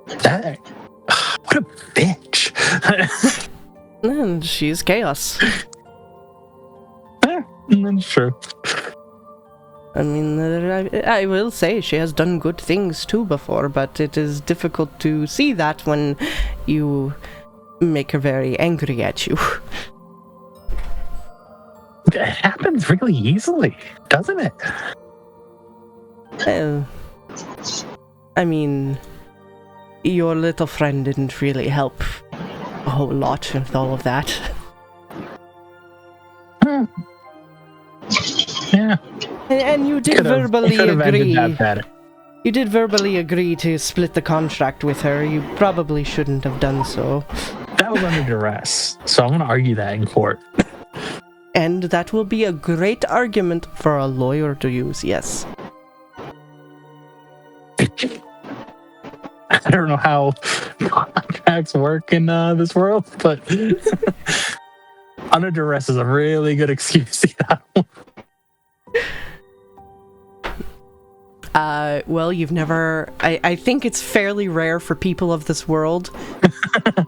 What a bitch. And she's chaos. That's true. I mean, I will say she has done good things too before, but it is difficult to see that when you make her very angry at you. It happens really easily, doesn't it? I mean, your little friend didn't really help a whole lot with all of that. Yeah. And you did verbally agree. That better. You did verbally agree to split the contract with her. You probably shouldn't have done so. That was under duress, so I'm going to argue that in court. And that will be a great argument for a lawyer to use, yes. I don't know how contracts work in this world, but under duress is a really good excuse to get out. Well, you've never... I think it's fairly rare for people of this world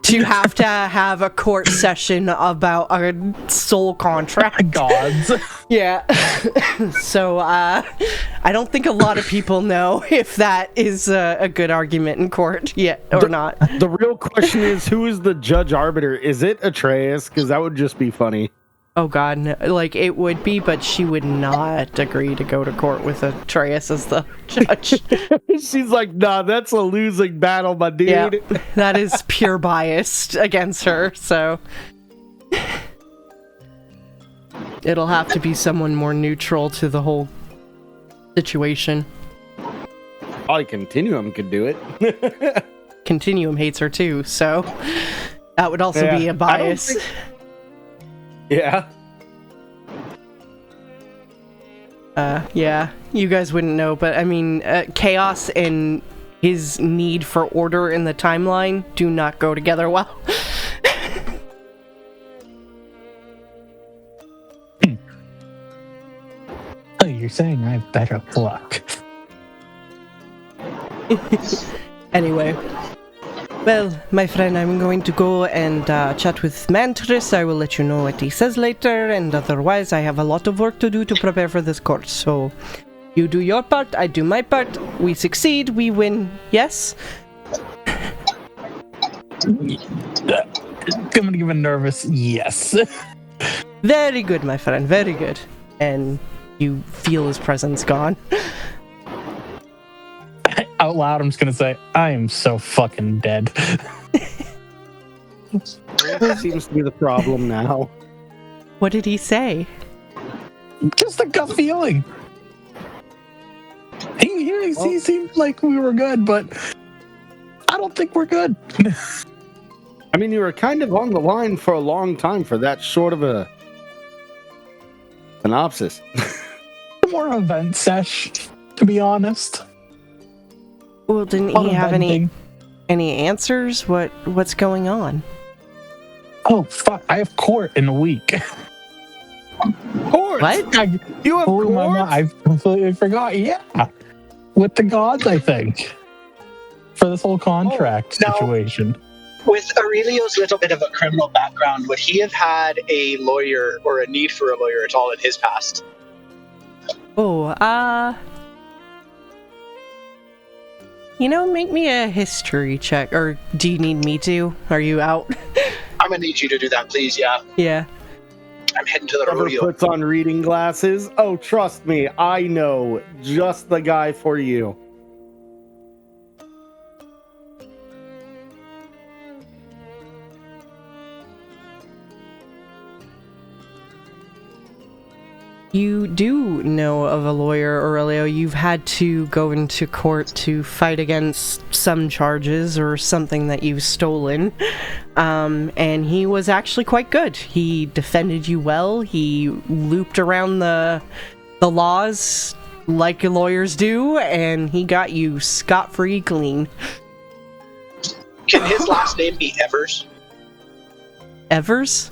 to have a court session about a soul contract. Gods. Yeah. So, I don't think a lot of people know if that is a good argument in court yet or not. The real question is, who is the judge arbiter? Is it Atreus? Because that would just be funny. Oh god, no. Like, it would be, but she would not agree to go to court with Atreus as the judge. She's like, nah, that's a losing battle, my dude. Yeah, that is pure bias against her, so... It'll have to be someone more neutral to the whole situation. Probably Continuum could do it. Continuum hates her too, so... That would also be a bias. Yeah. Yeah, you guys wouldn't know, but I mean, chaos and his need for order in the timeline do not go together well. Oh, you're saying I have better luck. Anyway. Well, my friend, I'm going to go and chat with Mantris. I will let you know what he says later, and otherwise I have a lot of work to do to prepare for this court. So, you do your part, I do my part. We succeed, we win. Yes? I'm even nervous. Yes. Very good, my friend, very good. And you feel his presence gone. Out loud, I'm just gonna say, I am so fucking dead. That seems to be the problem now. What did he say? Just a gut feeling. He seemed like we were good, but I don't think we're good. I mean, you were kind of on the line for a long time for that short of a synopsis. More event sesh, to be honest. Well, didn't he have any answers? What's going on? Oh fuck! I have court in a week. Court? What? You have court? I completely forgot. Yeah, with the gods, I think, for this whole contract situation. With Aurelio's little bit of a criminal background, would he have had a lawyer or a need for a lawyer at all in his past? Make me a history check. Or do you need me to? Are you out? I'm gonna need you to do that, please, yeah. Yeah. I'm heading to the Whoever rodeo. puts on reading glasses. Oh, trust me, I know just the guy for you. You do know of a lawyer, Aurelio. You've had to go into court to fight against some charges or something that you've stolen. And he was actually quite good. He defended you well. He looped around the laws like lawyers do, and he got you scot-free clean. Can his last name be Evers? Evers?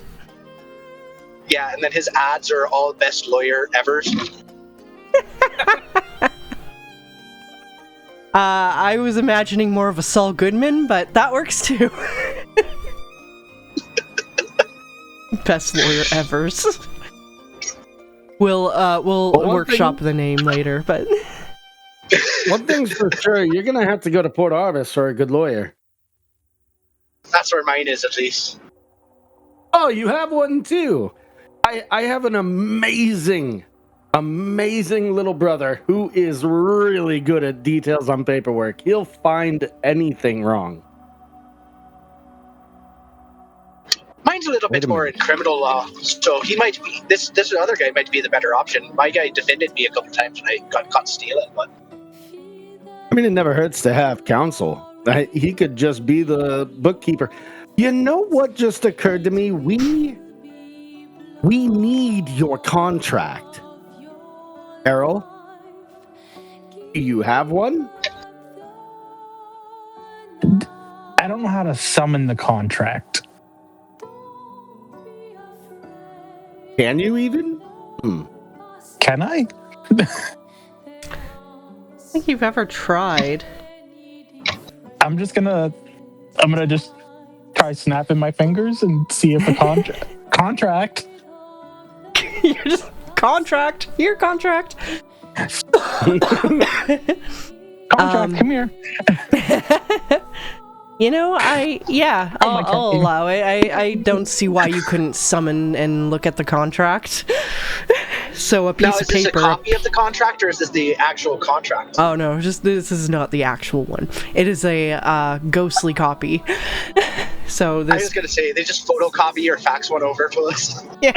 Yeah, and then his ads are all best lawyer Evers. I was imagining more of a Saul Goodman, but that works too. Best lawyer Evers. We'll workshop the name later, but One thing's for sure, you're gonna have to go to Port Arvis for a good lawyer. That's where mine is, at least. Oh, you have one too. I have an amazing little brother who is really good at details on paperwork. He'll find anything wrong. Mine's a little bit more in criminal law, so he might be this other guy might be the better option. My guy defended me a couple times and I got caught stealing, but I mean, it never hurts to have counsel. He could just be the bookkeeper. You know what just occurred to me? We need your contract. Errol, do you have one? I don't know how to summon the contract. Can you even? Can I? I think you've ever tried. I'm gonna just try snapping my fingers and see if a contract. You're just contract. Your contract. Contract, come here. You know, I'll allow it. I don't see why you couldn't summon and look at the contract. So a piece Now, of is this a paper. copy of the contract, or is this the actual contract? Oh no, this is not the actual one. It is a ghostly copy. So I this was going to say, they just photocopy or fax one over to us. yeah.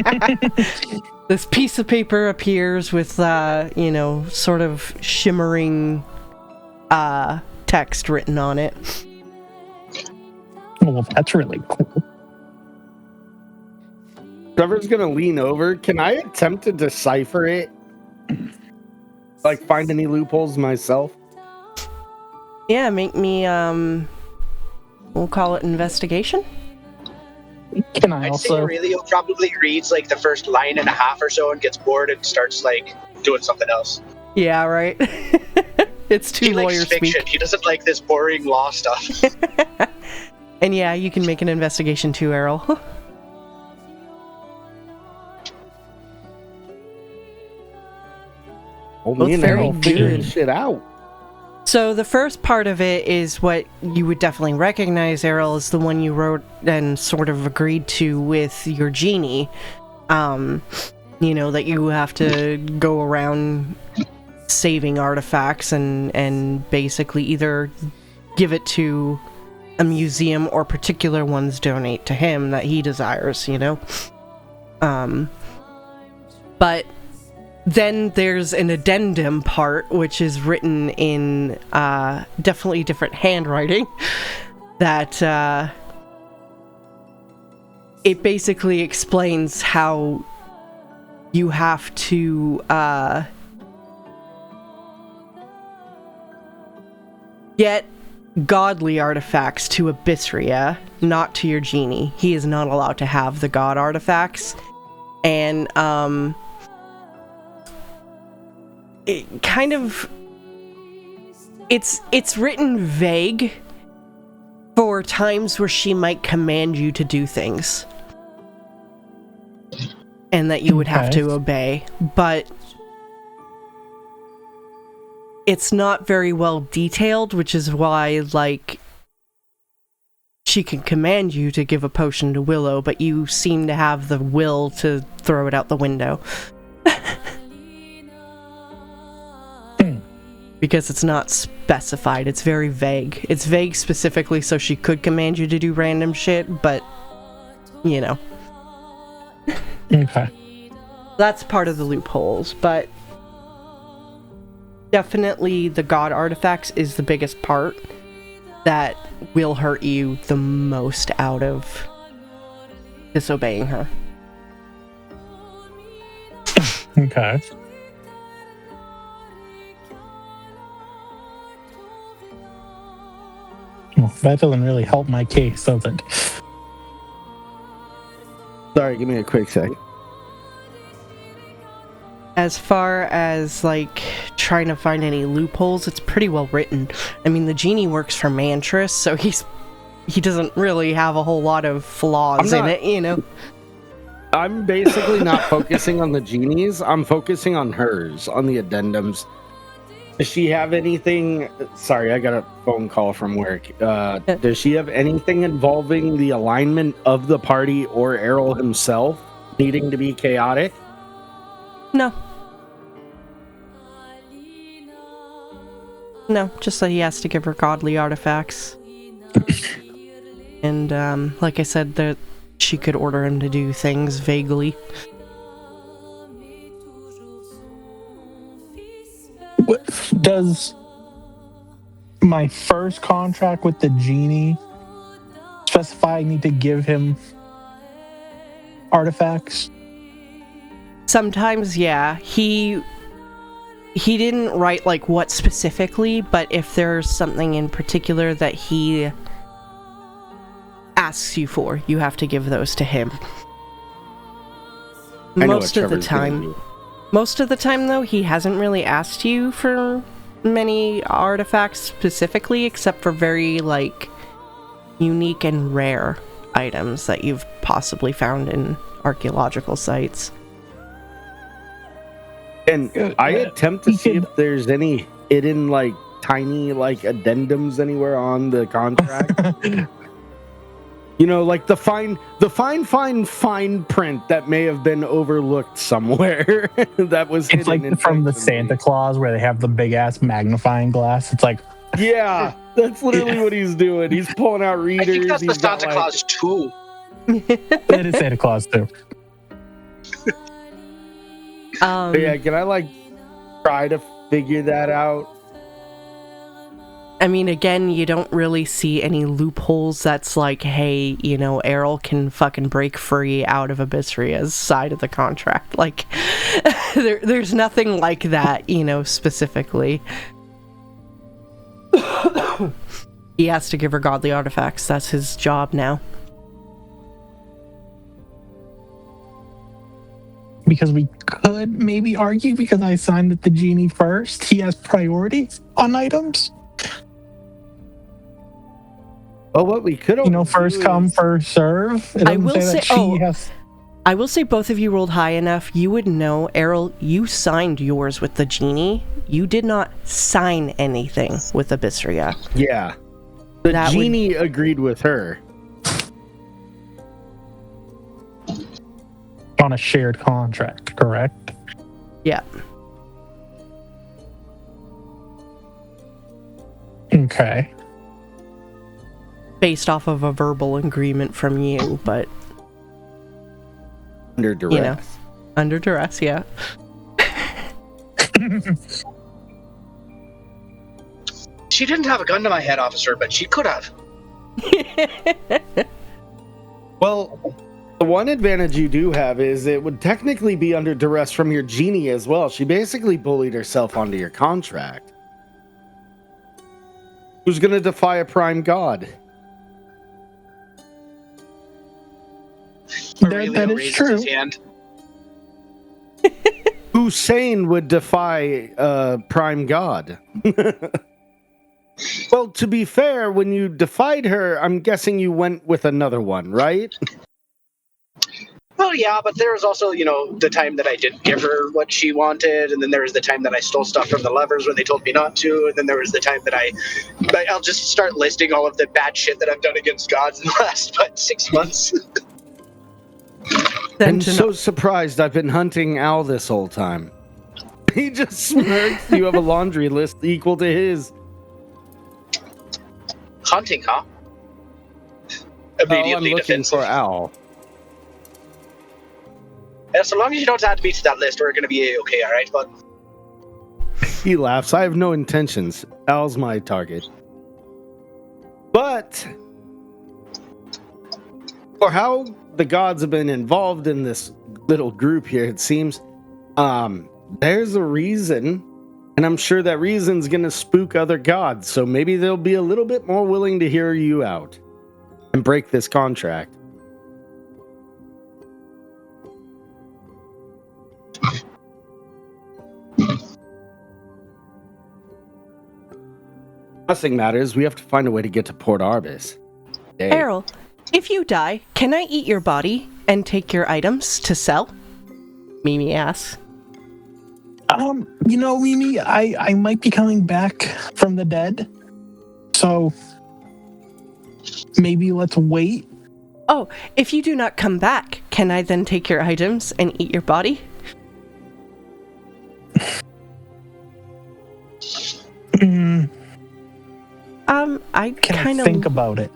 This piece of paper appears with sort of shimmering text written on it. Oh, well, that's really cool. Trevor's gonna lean over. Can I attempt to decipher it? Like, find any loopholes myself? Yeah, make me we'll call it investigation. Can I I'd say also? Aurelio probably reads like the first line and a half or so and gets bored and starts like doing something else. Yeah, right. It's too He likes lawyer fiction. speak. He doesn't like this boring law stuff. And yeah, you can make an investigation too, Errol. Oh, Both me and very Errol figuring good. shit out. So the first part of it is what you would definitely recognize, Errol, is the one you wrote and sort of agreed to with your genie. That you have to go around saving artifacts and basically either give it to a museum or particular ones donate to him that he desires, But then there's an addendum part, which is written in definitely different handwriting, that it basically explains how you have to get godly artifacts to Abyssria, not to your genie. He is not allowed to have the god artifacts. And it kind of it's written vague for times where she might command you to do things and that you would have to obey, but it's not very well detailed, which is why, like, she can command you to give a potion to Willow, but you seem to have the will to throw it out the window. Because it's not specified. It's very vague. It's vague specifically so she could command you to do random shit, but, Okay. That's part of the loopholes, but definitely the god artifacts is the biggest part that will hurt you the most out of disobeying her. Okay. Well, that doesn't really help my case, does it? Sorry, give me a quick sec. As far as, like, trying to find any loopholes, it's pretty well written. I mean, the genie works for Mantris, so he doesn't really have a whole lot of flaws in it, I'm basically not focusing on the genies. I'm focusing on hers, on the addendums. Does she have anything... Sorry, I got a phone call from work. Does she have anything involving the alignment of the party or Errol himself needing to be chaotic? No. No, just that he has to give her godly artifacts. And, like I said, that she could order him to do things vaguely. Does my first contract with the genie specify I need to give him artifacts? Sometimes, yeah. He didn't write, like, what specifically, but if there's something in particular that he asks you for, you have to give those to him. Most of the time, though, he hasn't really asked you for many artifacts specifically, except for very, like, unique and rare items that you've possibly found in archaeological sites. And I attempt to see if there's any hidden, like, tiny, like, addendums anywhere on the contract. You know, like the fine print that may have been overlooked somewhere. That was It's like from the Santa Claus where they have the big ass magnifying glass. It's like, yeah, that's literally what he's doing. He's pulling out readers. I think that's the He's got, Santa Claus too. it is Santa Claus too. Yeah, can I like try to figure that out? I mean, again, you don't really see any loopholes that's like, hey, you know, Errol can fucking break free out of Abyssria's side of the contract. Like, there's nothing like that, you know, specifically. He has to give her godly artifacts. That's his job now. Because we could maybe argue, because I signed with the genie first, he has priority on items. Oh, what we could, you know, first come, first serve. I will say both of you rolled high enough. You would know, Errol, you signed yours with the genie. You did not sign anything with Abyssria. Yeah. The genie agreed with her. On a shared contract, correct? Yeah. Okay. Based off of a verbal agreement from you, but under duress. You know, under duress, yeah. She didn't have a gun to my head, officer, but she could have. Well, the one advantage you do have is it would technically be under duress from your genie as well. She basically bullied herself onto your contract. Who's going to defy a prime god? That is true. Hussein would defy a prime god. Well, to be fair, when you defied her, I'm guessing you went with another one, right? Well, yeah, but there was also, you know, the time that I didn't give her what she wanted, and then there was the time that I stole stuff from the lovers when they told me not to, and then there was the time that I'll just start listing all of the bad shit that I've done against gods in the last, 6 months. I'm so surprised I've been hunting Al this whole time. He just smirks. You have a laundry list equal to his. Hunting, huh? Immediately I'm looking defensive. for Al. Yeah, so long as you don't add me to that list, we're going to be okay, all right, bud? He laughs. I have no intentions. Al's my target. But for how the gods have been involved in this little group here, it seems there's a reason, and I'm sure that reason's going to spook other gods, so maybe they'll be a little bit more willing to hear you out and break this contract. Nothing matters. We have to find a way to get to Port Arbis. Hey. Errol, if you die, can I eat your body and take your items to sell? Mimi asks. You know, Mimi, I might be coming back from the dead, so maybe let's wait. Oh, if you do not come back, can I then take your items and eat your body? I kind of think about it.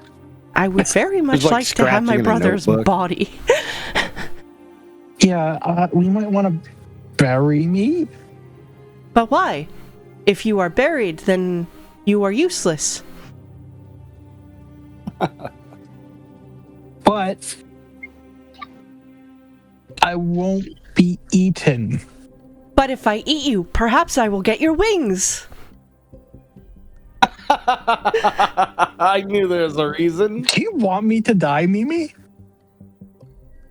I would very much like to have my brother's body. Yeah, we might want to bury me. But why? If you are buried, then you are useless. But I won't be eaten. But if I eat you, perhaps I will get your wings. I knew there was a reason. Do you want me to die, Mimi?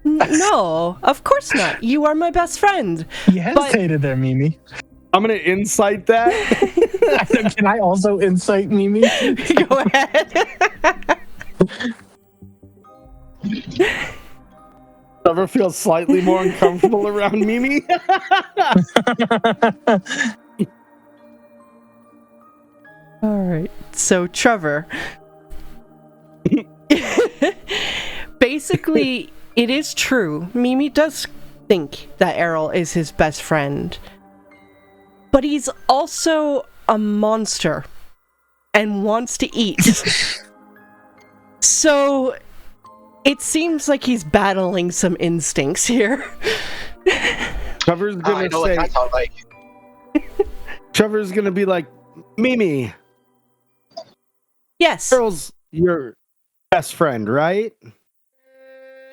No, of course not. You are my best friend. You hesitated there, Mimi. I'm gonna incite that. Can I also incite Mimi? Go ahead. Ever feel slightly more uncomfortable around Mimi? All right. So, Trevor. Basically, it is true. Mimi does think that Errol is his best friend. But he's also a monster and wants to eat. So, it seems like he's battling some instincts here. Trevor's gonna I know say, what that sounds like. Trevor's gonna be like, Mimi, Yes. Errol's your best friend, right?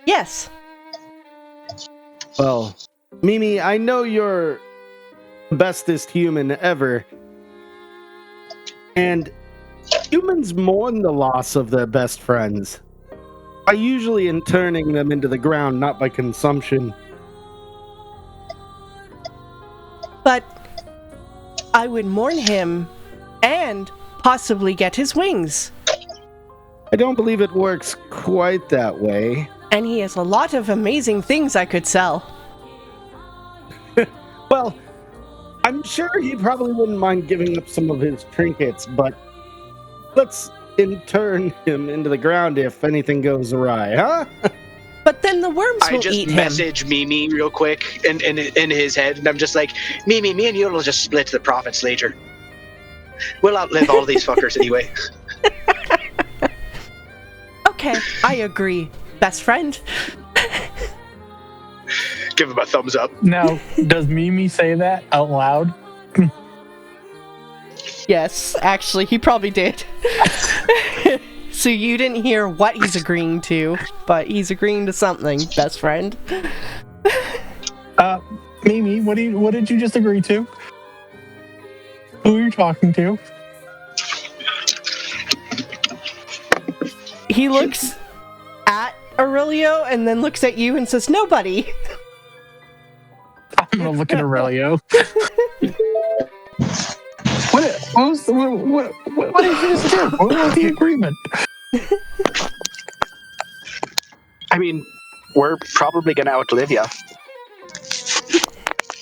Yes. Well, Mimi, I know you're the bestest human ever. And humans mourn the loss of their best friends by usually interning them into the ground, not by consumption. But I would mourn him and possibly get his wings. I don't believe it works quite that way. And he has a lot of amazing things I could sell. Well, I'm sure he probably wouldn't mind giving up some of his trinkets, but let's intern him into the ground if anything goes awry, huh? But then the worms I will just eat him. message Mimi real quick in his head, and I'm just like, Mimi, me and you will just split the profits later. We'll outlive all these fuckers anyway. Okay, I agree. Best friend? Give him a thumbs up. Now, does Mimi say that out loud? Yes, actually, he probably did. So you didn't hear what he's agreeing to, but he's agreeing to something, best friend. Mimi, what did you just agree to? Who are you talking to? He looks at Aurelio and then looks at you and says, nobody. I'm gonna look at Aurelio. What did you just do? What was the agreement? I mean, we're probably going to outlive you.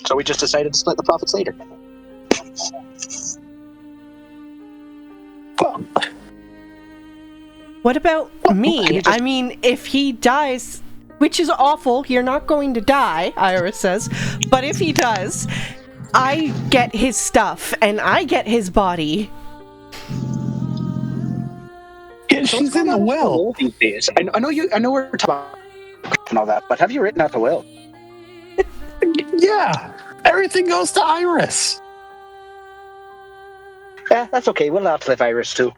So we just decided to split the profits later. Well, What about me? I mean, if he dies, which is awful, you're not going to die, Iris says, but if he does, I get his stuff and I get his body. yeah, she's in the will. These days. I know we're talking about and all that, but have you written out the will? Yeah, everything goes to Iris. Yeah, that's okay. We'll outlive Iris too.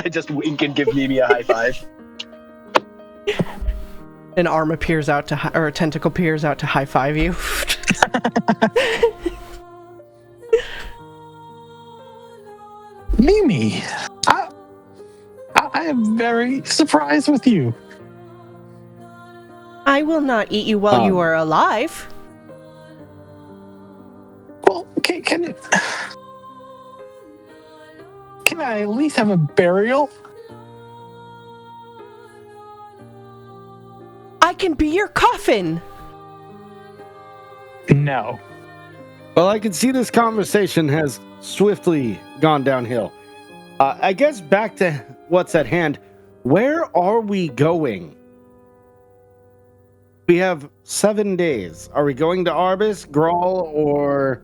I just wink and give Mimi a high five. An arm appears out to, or a tentacle appears out to high five you. Mimi, I am very surprised with you. I will not eat you while you are alive. Well, can I at least have a burial? I can be your coffin. No. Well, I can see this conversation has swiftly gone downhill. I guess back to what's at hand. Where are we going? We have 7 days. Are we going to Arbis, Grall, or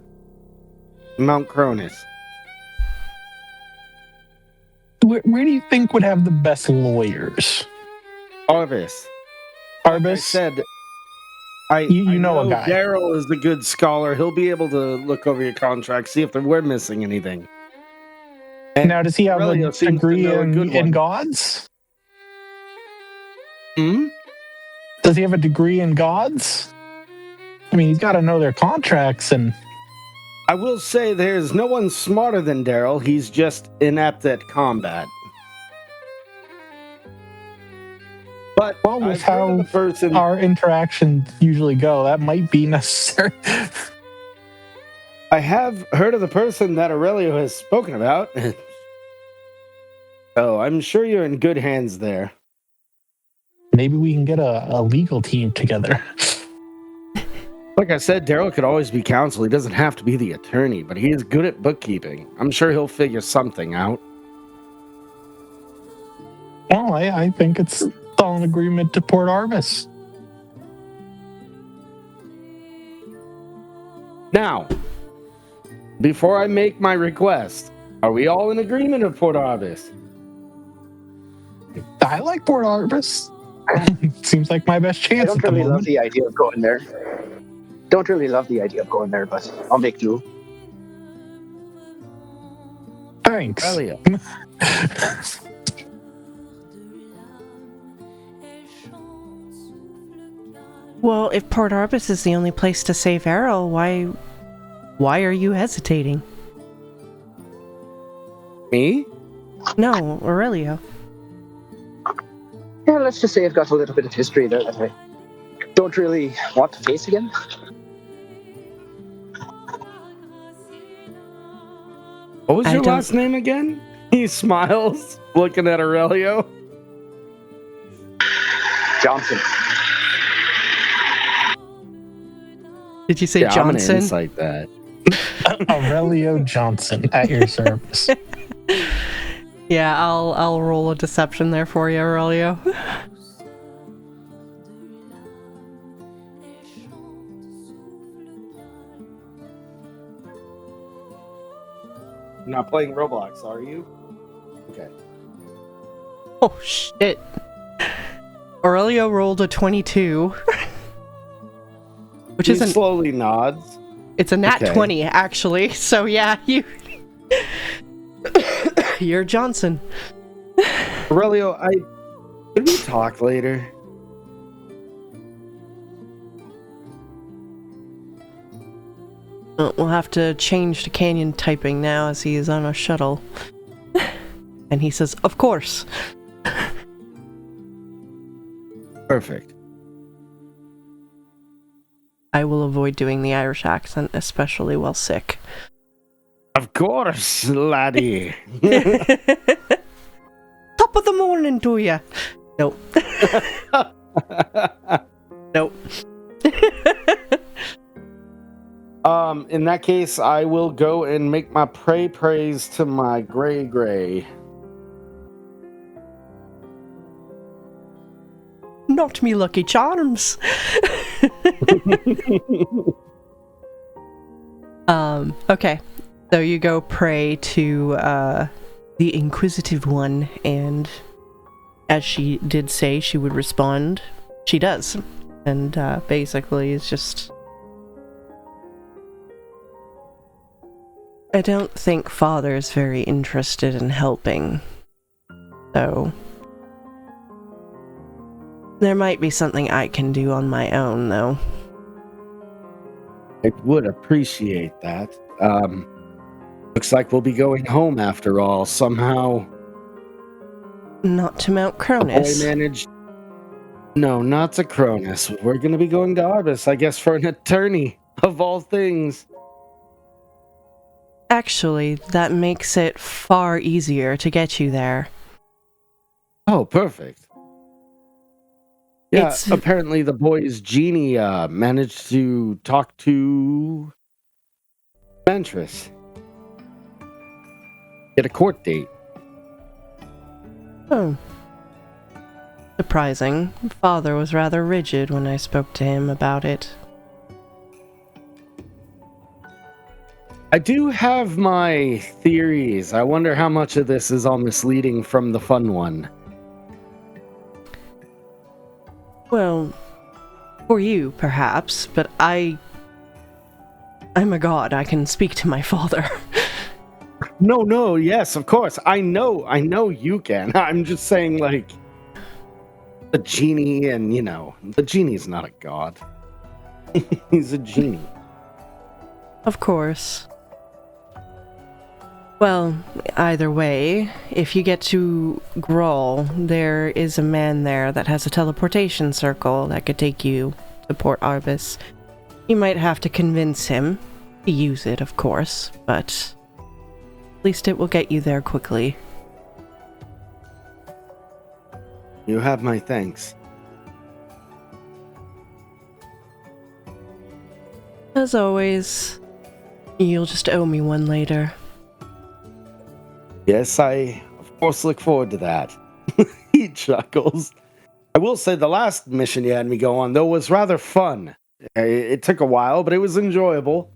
Mount Cronus? Where do you think would have the best lawyers? Arbis. Arbis? I said, You know a guy. Errol is a good scholar. He'll be able to look over your contract, see if we're missing anything. And Now, does he have Aurelio a seems to degree know a good in one. gods? Hmm? Does he have a degree in gods? I mean, he's got to know their contracts, and I will say there's no one smarter than Daryl. He's just inept at combat. But well, with I've heard of how the person. our interactions usually go, that might be necessary. I have heard of the person that Aurelio has spoken about. So I'm sure you're in good hands there. Maybe we can get a legal team together. Like I said, Daryl could always be counsel. He doesn't have to be the attorney, but he is good at bookkeeping. I'm sure he'll figure something out. Well, I think it's all an agreement to Port Arvis. Now, before I make my request, are we all in agreement of Port Arvis? I like Port Arvis. Seems like my best chance. I don't at the really love moment. the idea of going there. Don't really love the idea of going there, but I'll make do. Thanks. Aurelio. Well, if Port Arvis is the only place to save Errol, why are you hesitating? Me? No, Aurelio. Yeah, let's just say I've got a little bit of history there that I don't really want to face again. What was I your don't- last name again? He smiles, looking at Aurelio. Johnson. Did you say Yeah, I'm gonna Johnson? insight that. Aurelio Johnson at your service. Yeah, I'll roll a deception there for you, Aurelio. You're not playing Roblox, are you? Okay. Oh shit. Aurelio rolled a 22. Which He isn't. slowly nods. It's a nat Okay. 20, actually. So yeah, you're Johnson. Aurelio, Can we talk later? We'll have to change to Canyon typing now as he is on a shuttle. And he says, of course. Perfect. I will avoid doing the Irish accent, especially while sick. Of course, laddie. Top of the morning to ya. Nope. Nope. In that case, I will go and make my praise to my gray. Not me lucky charms. Okay. So you go pray to the Inquisitive One, and as she did say she would respond, she does. And basically it's just... I don't think Father's very interested in helping. So... there might be something I can do on my own, though. I would appreciate that. Looks like we'll be going home after all, somehow. Not to Mount The boy Cronus. managed... No, not to Cronus. We're going to be going to Arbus, I guess, for an attorney, of all things. Actually, that makes it far easier to get you there. Oh, perfect. Yeah, It's- apparently the boy's genie managed to talk to Ventress. Get a court date. Oh. Surprising. Father was rather rigid when I spoke to him about it. I do have my theories. I wonder how much of this is all misleading from the fun one. Well, for you, perhaps, but I'm a god. I can speak to my father. No, yes, of course. I know you can. I'm just saying, like, the genie and, the genie's not a god. He's a genie. Of course. Well, either way, if you get to Grall, there is a man there that has a teleportation circle that could take you to Port Arbis. You might have to convince him to use it, of course, but at least it will get you there quickly. You have my thanks. As always, you'll just owe me one later. Yes, I, of course, look forward to that. He chuckles. I will say the last mission you had me go on, though, was rather fun. It took a while, but it was enjoyable.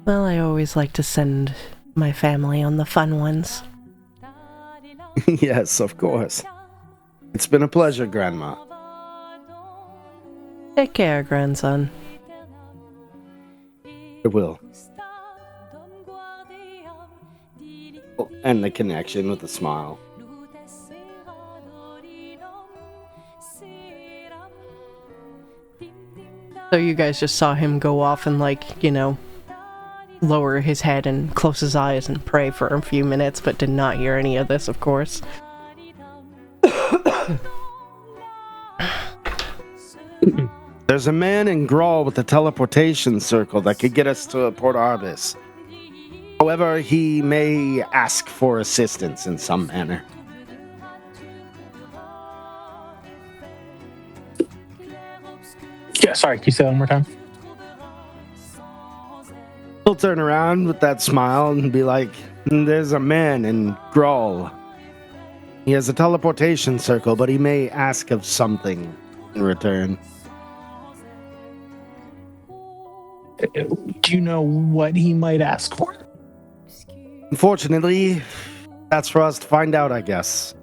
Well, I always like to send my family on the fun ones. Yes, of course. It's been a pleasure, Grandma. Take care, grandson. I will. And the connection with a smile. So you guys just saw him go off and, lower his head and close his eyes and pray for a few minutes, but did not hear any of this, of course. There's a man in Grall with a teleportation circle that could get us to Port Arbis. However, he may ask for assistance in some manner. Yeah, sorry, can you say that one more time? He'll turn around with that smile and be like, there's a man in Grall. He has a teleportation circle, but he may ask of something in return. Do you know what he might ask for? Unfortunately, that's for us to find out, I guess.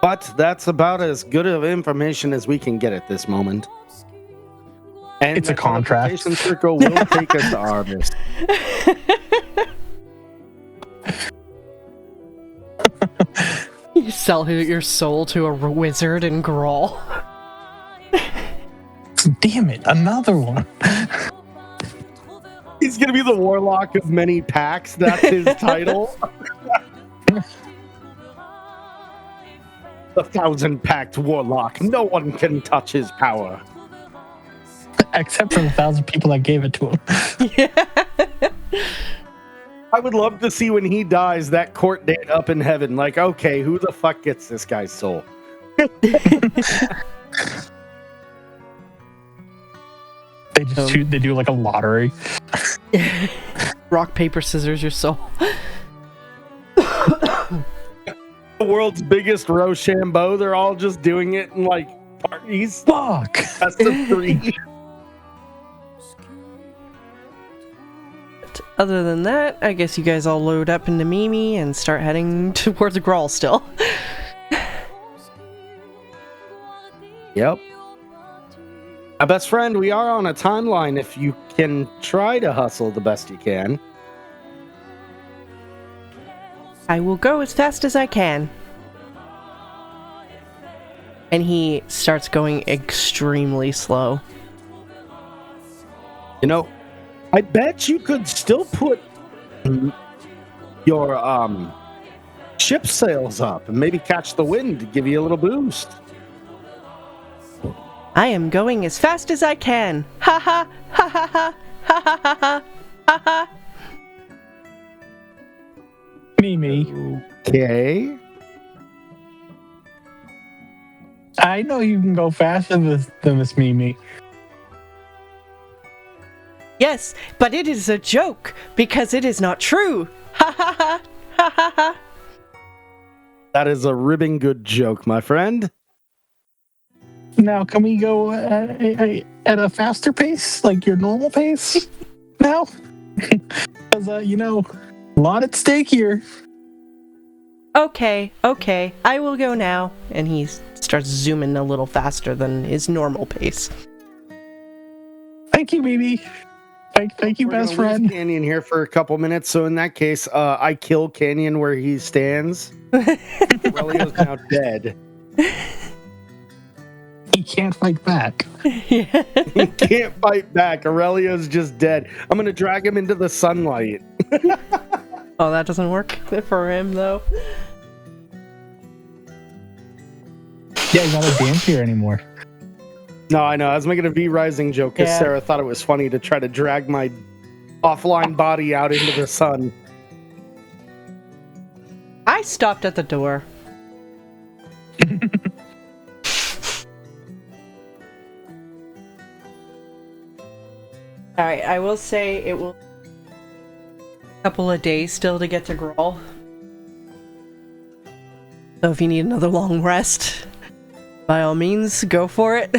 But that's about as good of information as we can get at this moment. And It's a contract. The teleportation circle will take us to Arbis. You sell your soul to a wizard in Grall. Damn it, another one. He's gonna be the warlock of many packs. That's his title. The 1,000-packed warlock. No one can touch his power. Except for the 1,000 people that gave it to him. Yeah. I would love to see when he dies that court date up in heaven. Like, okay, who the fuck gets this guy's soul? They do like a lottery. Rock, paper, scissors, your soul. The world's biggest Rochambeau. They're all just doing it in like parties. Fuck. That's the 3. Other than that, I guess you guys all load up into Mimi and start heading towards Grall still. Yep. My best friend, we are on a timeline if you can try to hustle the best you can. I will go as fast as I can. And he starts going extremely slow. You know, I bet you could still put your ship sails up and maybe catch the wind to give you a little boost. I am going as fast as I can. Ha ha ha ha ha ha ha ha ha ha. Mimi, Okay. I know you can go faster than this Mimi. Yes, but it is a joke because it is not true. Ha ha ha ha ha ha. That is a ribbing good joke, my friend. Now, can we go at a faster pace, like your normal pace? Now, because a lot at stake here. Okay, I will go now. And he starts zooming a little faster than his normal pace. Thank you, Mimi. Thank you, We're best gonna leave friend. Canyon here for a couple minutes, so in that case, I kill Canyon where he stands. Aurelio's now dead. He can't fight back. Yeah. He can't fight back. Aurelio's just dead. I'm gonna drag him into the sunlight. Oh, that doesn't work for him, though. Yeah, he's not a dampier anymore. No, I know. I was making a V-Rising joke because Yeah. Sarah thought it was funny to try to drag my offline body out into the sun. I stopped at the door. Alright, I will say it will a couple of days still to get to Grall. So if you need another long rest, by all means, go for it.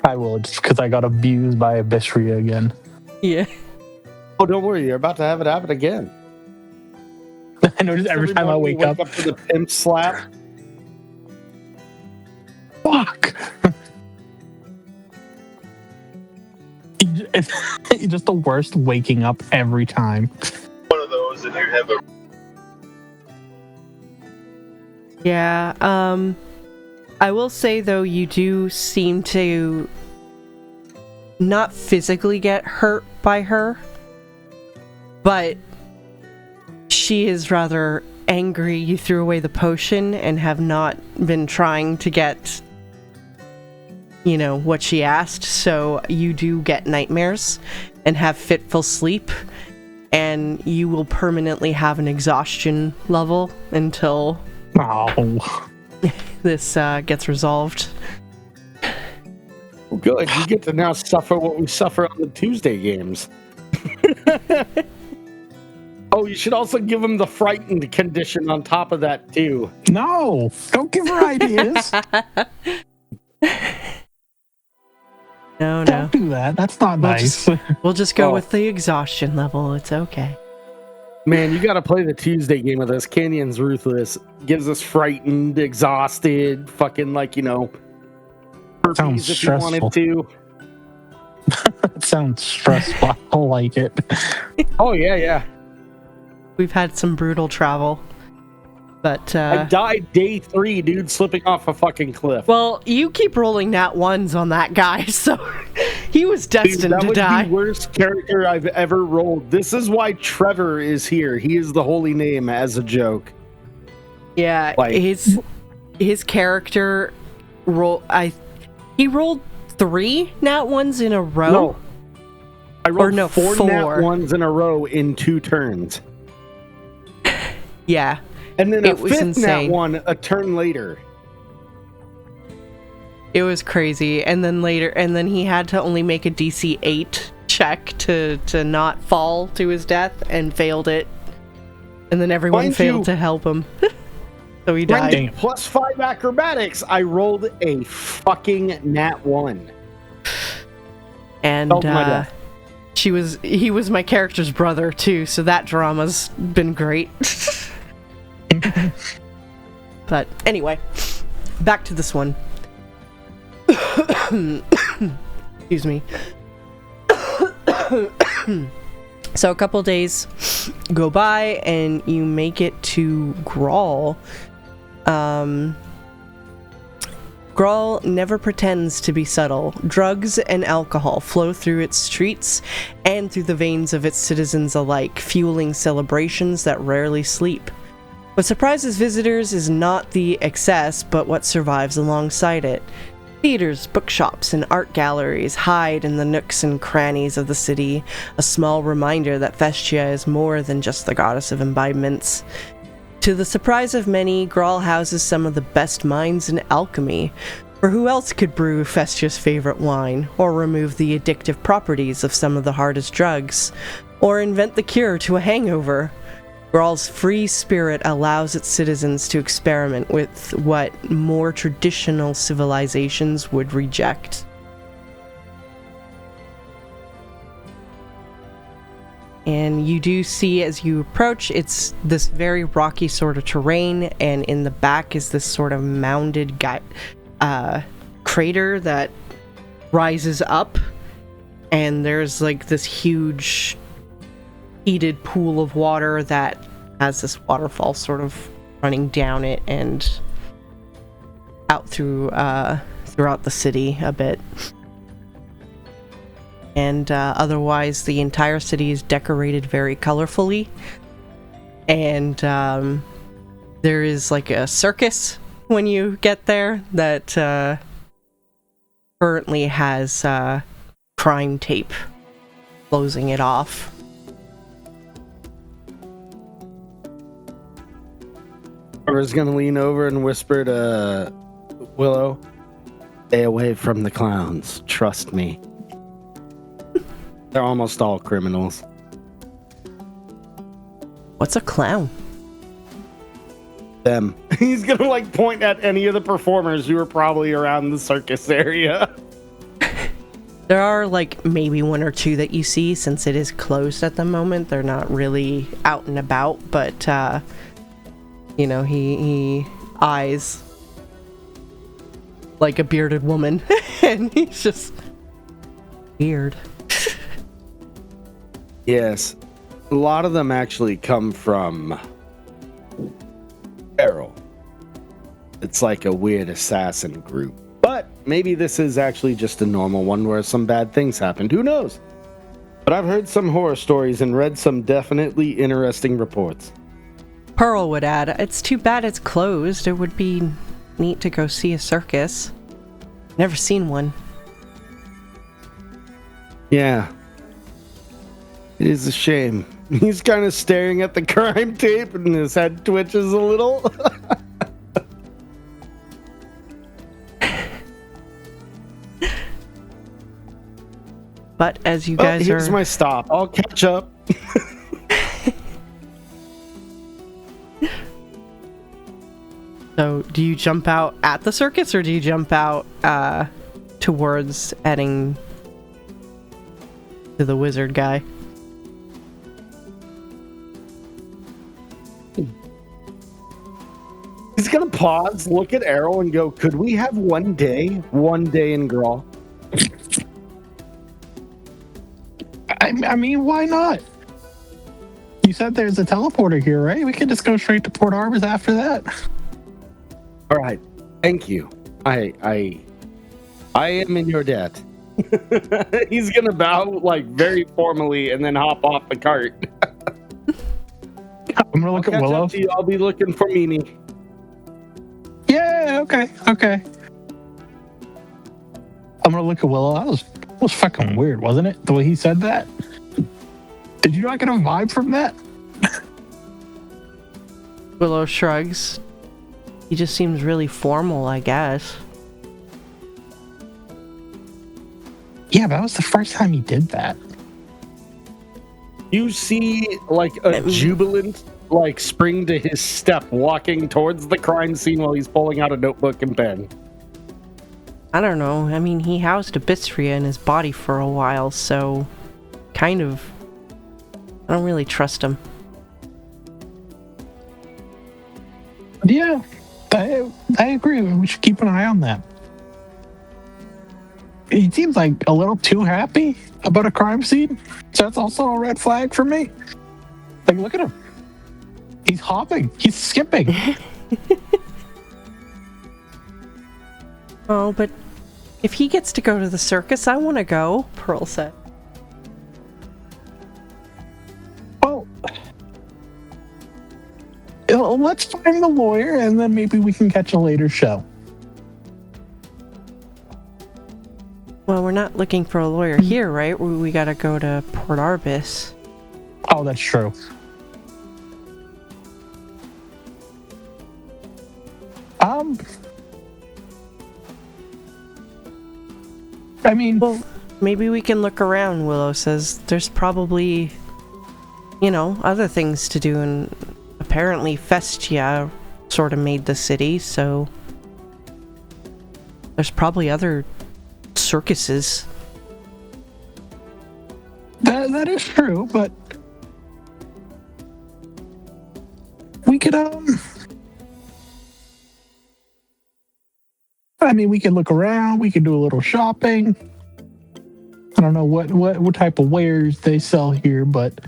I will, just because I got abused by Abyssria again. Yeah. Oh, don't worry. You're about to have it happen again. I notice every time I morning wake you up, to the pimp slap. fuck! It's just the worst waking up every time. One of those, and you have a Yeah, I will say though, you do seem to not physically get hurt by her, but she is rather angry you threw away the potion and have not been trying to get, you know, what she asked, so you do get nightmares and have fitful sleep, and you will permanently have an exhaustion level until Oh, this gets resolved. Well, good. You get to now suffer what we suffer on the Tuesday games. Oh, you should also give him the frightened condition on top of that, too. no! Don't give her ideas. No. Don't do that. That's not We'll nice. We'll just go Oh. with the exhaustion level. It's okay. Man, you got to play the Tuesday game with us. Canyon's ruthless. Gives us frightened, exhausted, fucking like, you know, herpes Sounds if you wanted to. That sounds stressful. I don't like it. Oh, yeah. We've had some brutal travel, but I died day 3, dude, slipping off a fucking cliff. well, you keep rolling nat ones on that guy, so he was Dude, destined that to was die. the worst character I've ever rolled. This is why Trevor is here. He is the holy name as a joke. Yeah, Like- his character he rolled 3 nat ones in a row. No. I rolled no, 4 4. nat ones in a row in 2 turns. Yeah, And then It a was 5th insane. nat one a turn later. it was crazy. And then he had to only make a DC 8 check to not fall to his death, and failed it. And then everyone Mind failed you- to help him. So he Mind died. you, plus 5 acrobatics, I rolled a fucking nat 1. And Fell to my death. he was my character's brother too, so that drama's been great. But anyway, back to this one. Excuse me. So a couple days go by and you make it to Grall. Grall never pretends to be subtle. Drugs and alcohol flow through its streets and through the veins of its citizens alike, fueling celebrations that rarely sleep. What surprises visitors is not the excess, but what survives alongside it. Theaters, bookshops, and art galleries hide in the nooks and crannies of the city, a small reminder that Festia is more than just the goddess of imbibements. To the surprise of many, Grall houses some of the best minds in alchemy, for who else could brew Festia's favorite wine, or remove the addictive properties of some of the hardest drugs, or invent the cure to a hangover? Grall's free spirit allows its citizens to experiment with what more traditional civilizations would reject. And you do see as you approach, it's this very rocky sort of terrain, and in the back is this sort of mounded crater that rises up, and there's like this huge heated pool of water that has this waterfall sort of running down it, and out throughout the city a bit. And otherwise, the entire city is decorated very colorfully. And there is like a circus when you get there that currently has crime tape closing it off. I was gonna lean over and whisper to Willow, "Stay away from the clowns. Trust me. They're almost all criminals." What's a clown? Them. He's gonna like point at any of the performers who are probably around the circus area. There are like maybe one or two that you see, since it is closed at the moment. They're not really out and about, but you know, he eyes like a bearded woman and he's just weird. Yes. A lot of them actually come from Errol. It's like a weird assassin group. But maybe this is actually just a normal one where some bad things happened. Who knows? But I've heard some horror stories and read some definitely interesting reports. Pearl would add, "It's too bad it's closed. It would be neat to go see a circus. Never seen one." Yeah. It is a shame. He's kind of staring at the crime tape and his head twitches a little. But as you guys here's are... my stop. I'll catch up. So, do you jump out at the circus, or do you jump out towards heading to the wizard guy? He's gonna pause, look at Errol, and go, "Could we have one day in Grall?" I mean, why not? You said there's a teleporter here, right? We could just go straight to Port Arbors after that. All right, thank you. I am in your debt. He's gonna bow like very formally and then hop off the cart. I'm gonna look at Willow. I'll be looking for Mimi. Yeah, okay. I'm gonna look at Willow. That was fucking weird, wasn't it? The way he said that. Did you not get a vibe from that? Willow shrugs. He just seems really formal, I guess. Yeah, but that was the first time he did that. You see like a jubilant like spring to his step walking towards the crime scene while he's pulling out a notebook and pen. I don't know. I mean, he housed Abyssria in his body for a while, so kind of... I don't really trust him. Yeah, I agree. We should keep an eye on that. He seems like a little too happy about a crime scene, so that's also a red flag for me. Like, look at him. He's hopping. He's skipping. Oh, but if he gets to go to the circus, I want to go, Pearl said. Well, let's find the lawyer, and then maybe we can catch a later show. Well, we're not looking for a lawyer here, right? We gotta go to Port Arbis. Oh, that's true. I mean... Well, maybe we can look around, Willow says. There's probably, you know, other things to do, and apparently Festia sort of made the city, so there's probably other circuses. That is true, but we could, I mean, we could look around, we could do a little shopping. I don't know what type of wares they sell here, but...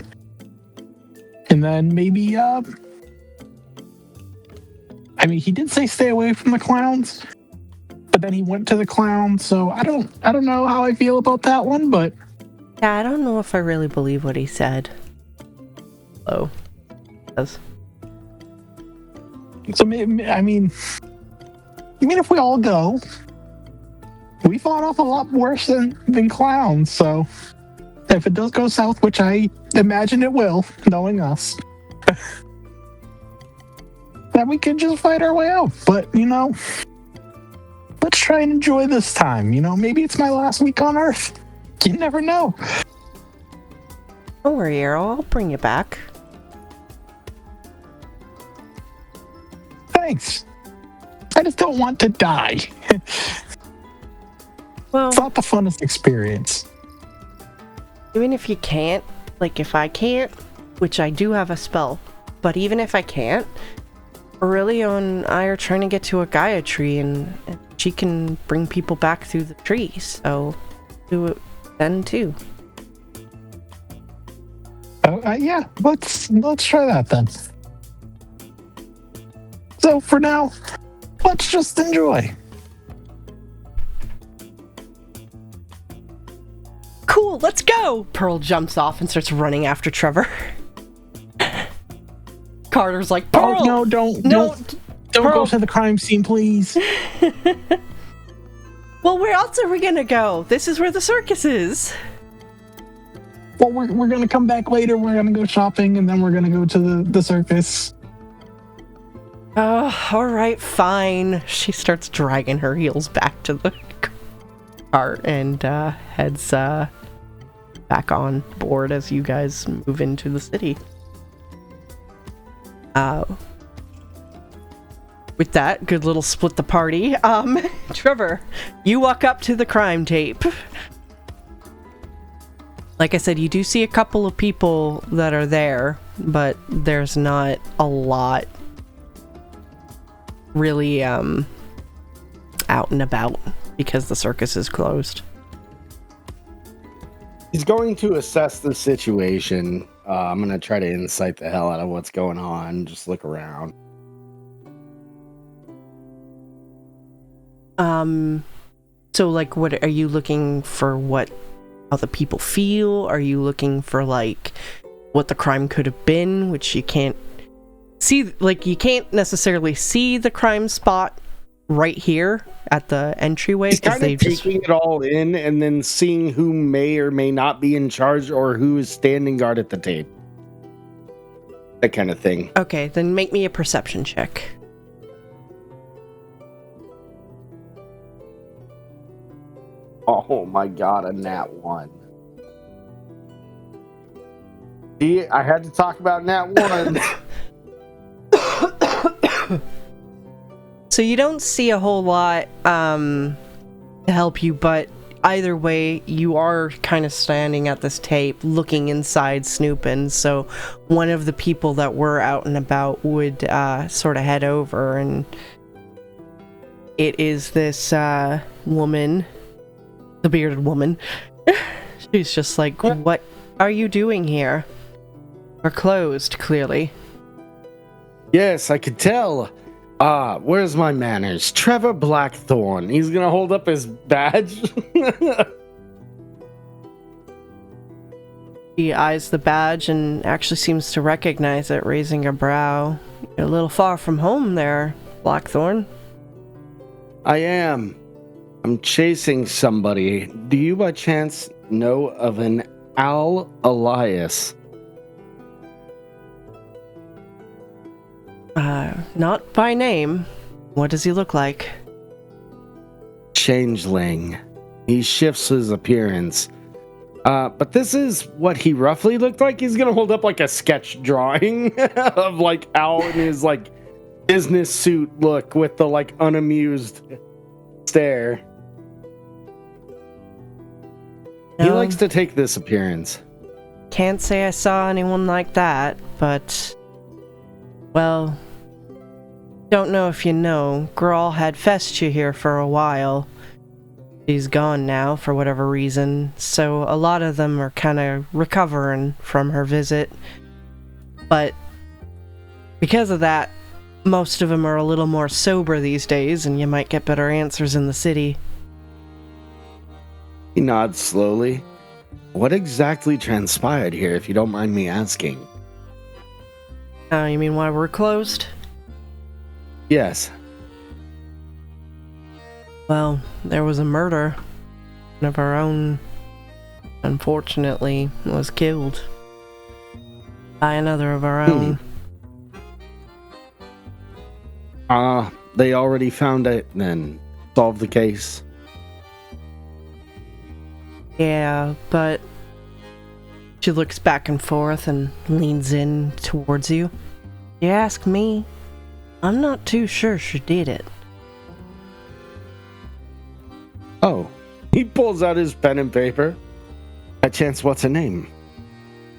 And then maybe, I mean, he did say stay away from the clowns. but then he went to the clown. So I don't know how I feel about that one, but Yeah, I don't know if I really believe what he said. Oh. Yes. so I mean, if we all go, we fought off a lot worse than clowns. So if it does go south, which I imagine it will, knowing us, then we could just fight our way out. But let's try and enjoy this time. Maybe it's my last week on Earth. You never know. Don't worry, Errol. I'll bring you back. Thanks. I just don't want to die. Well, It's not the funnest experience. even if you can't, like if I can't, which I do have a spell, but even if I can't, Aurelio and I are trying to get to a Gaia tree and she can bring people back through the tree, so do it then too. Yeah, let's try that then. So for now, let's just enjoy. Cool, let's go! Pearl jumps off and starts running after Trevor. Carter's like, Pearl! Oh no, don't Pearl! go to the crime scene, please. Well, where else are we gonna go? This is where the circus is. Well, we're gonna come back later. We're gonna go shopping, and then we're gonna go to the circus. Oh, alright, fine. She starts dragging her heels back to the cart and heads back on board as you guys move into the city. With that, good little split the party. Trevor, you walk up to the crime tape. Like I said, you do see a couple of people that are there, but there's not a lot really out and about because the circus is closed. He's going to assess the situation. I'm going to try to insight the hell out of what's going on. Just look around. So like, what are you looking for? How the people feel? Are you looking for like what the crime could have been, which you can't see? Like, you can't necessarily see the crime spot right here at the entryway. He's kind of taking it all in and then seeing who may or may not be in charge or who is standing guard at the tape. That kind of thing. Okay, then make me a perception check. Oh my god, a nat 1. See, I had to talk about nat 1. So you don't see a whole lot to help you, but either way, you are kind of standing at this tape, looking inside, snooping, so one of the people that were out and about would sort of head over, and it is this woman, the bearded woman. She's just like, what are you doing here? We're closed, clearly. Yes, I could tell. Where's my manners? Trevor Blackthorn. He's gonna hold up his badge. She eyes the badge and actually seems to recognize it, raising her brow. You're a little far from home there, Blackthorn. I am. I'm chasing somebody. Do you by chance know of an Al Elias? Not by name. What does he look like? Changeling. He shifts his appearance. But this is what he roughly looked like. He's gonna hold up like a sketch drawing of like Al in his like business suit look with the like unamused stare. He likes to take this appearance. Can't say I saw anyone like that, but... well... don't know if you know, Grall had Festia here for a while. She's gone now, for whatever reason, so a lot of them are kind of recovering from her visit. But because of that, most of them are a little more sober these days, and you might get better answers in the city. He nods slowly. What exactly transpired here, if you don't mind me asking? Oh, you mean why we're closed? Yes. Well, there was a murder. One of our own, unfortunately, was killed by another of our own. They already found it and solved the case. Yeah, but she looks back and forth and leans in towards you. You ask me, I'm not too sure she did it. Oh, he pulls out his pen and paper. By chance, what's her name?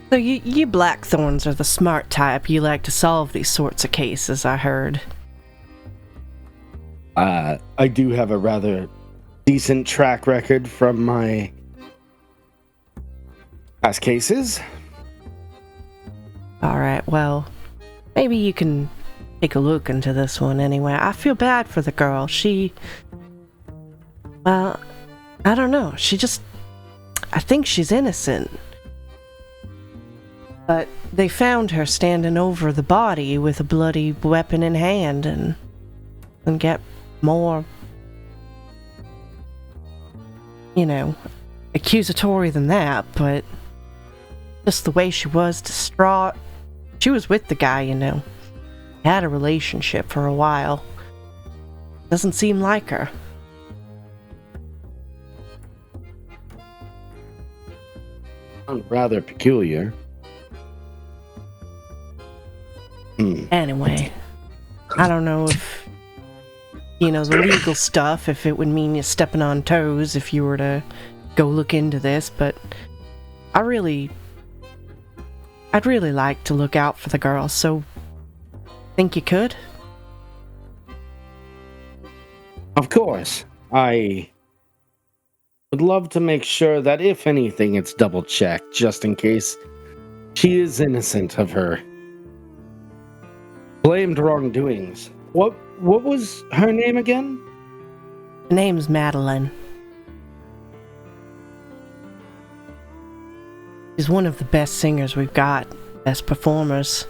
So you Blackthorns are the smart type. You like to solve these sorts of cases, I heard. I do have a rather decent track record from my past cases. Alright, well, maybe you can take a look into this one anyway. I feel bad for the girl. Well, I don't know. I think she's innocent. But they found her standing over the body with a bloody weapon in hand and get more, accusatory than that, but just the way she was distraught. She was with the guy, Had a relationship for a while. Doesn't seem like her. Rather peculiar. Anyway, I don't know if, the legal stuff, if it would mean you stepping on toes if you were to go look into this, but I'd really like to look out for the girl, so think you could? Of course. I would love to make sure that if anything, it's double checked, just in case she is innocent of her blamed wrongdoings. What was her name again? Her name's Madeline. She's one of the best singers we've got, best performers.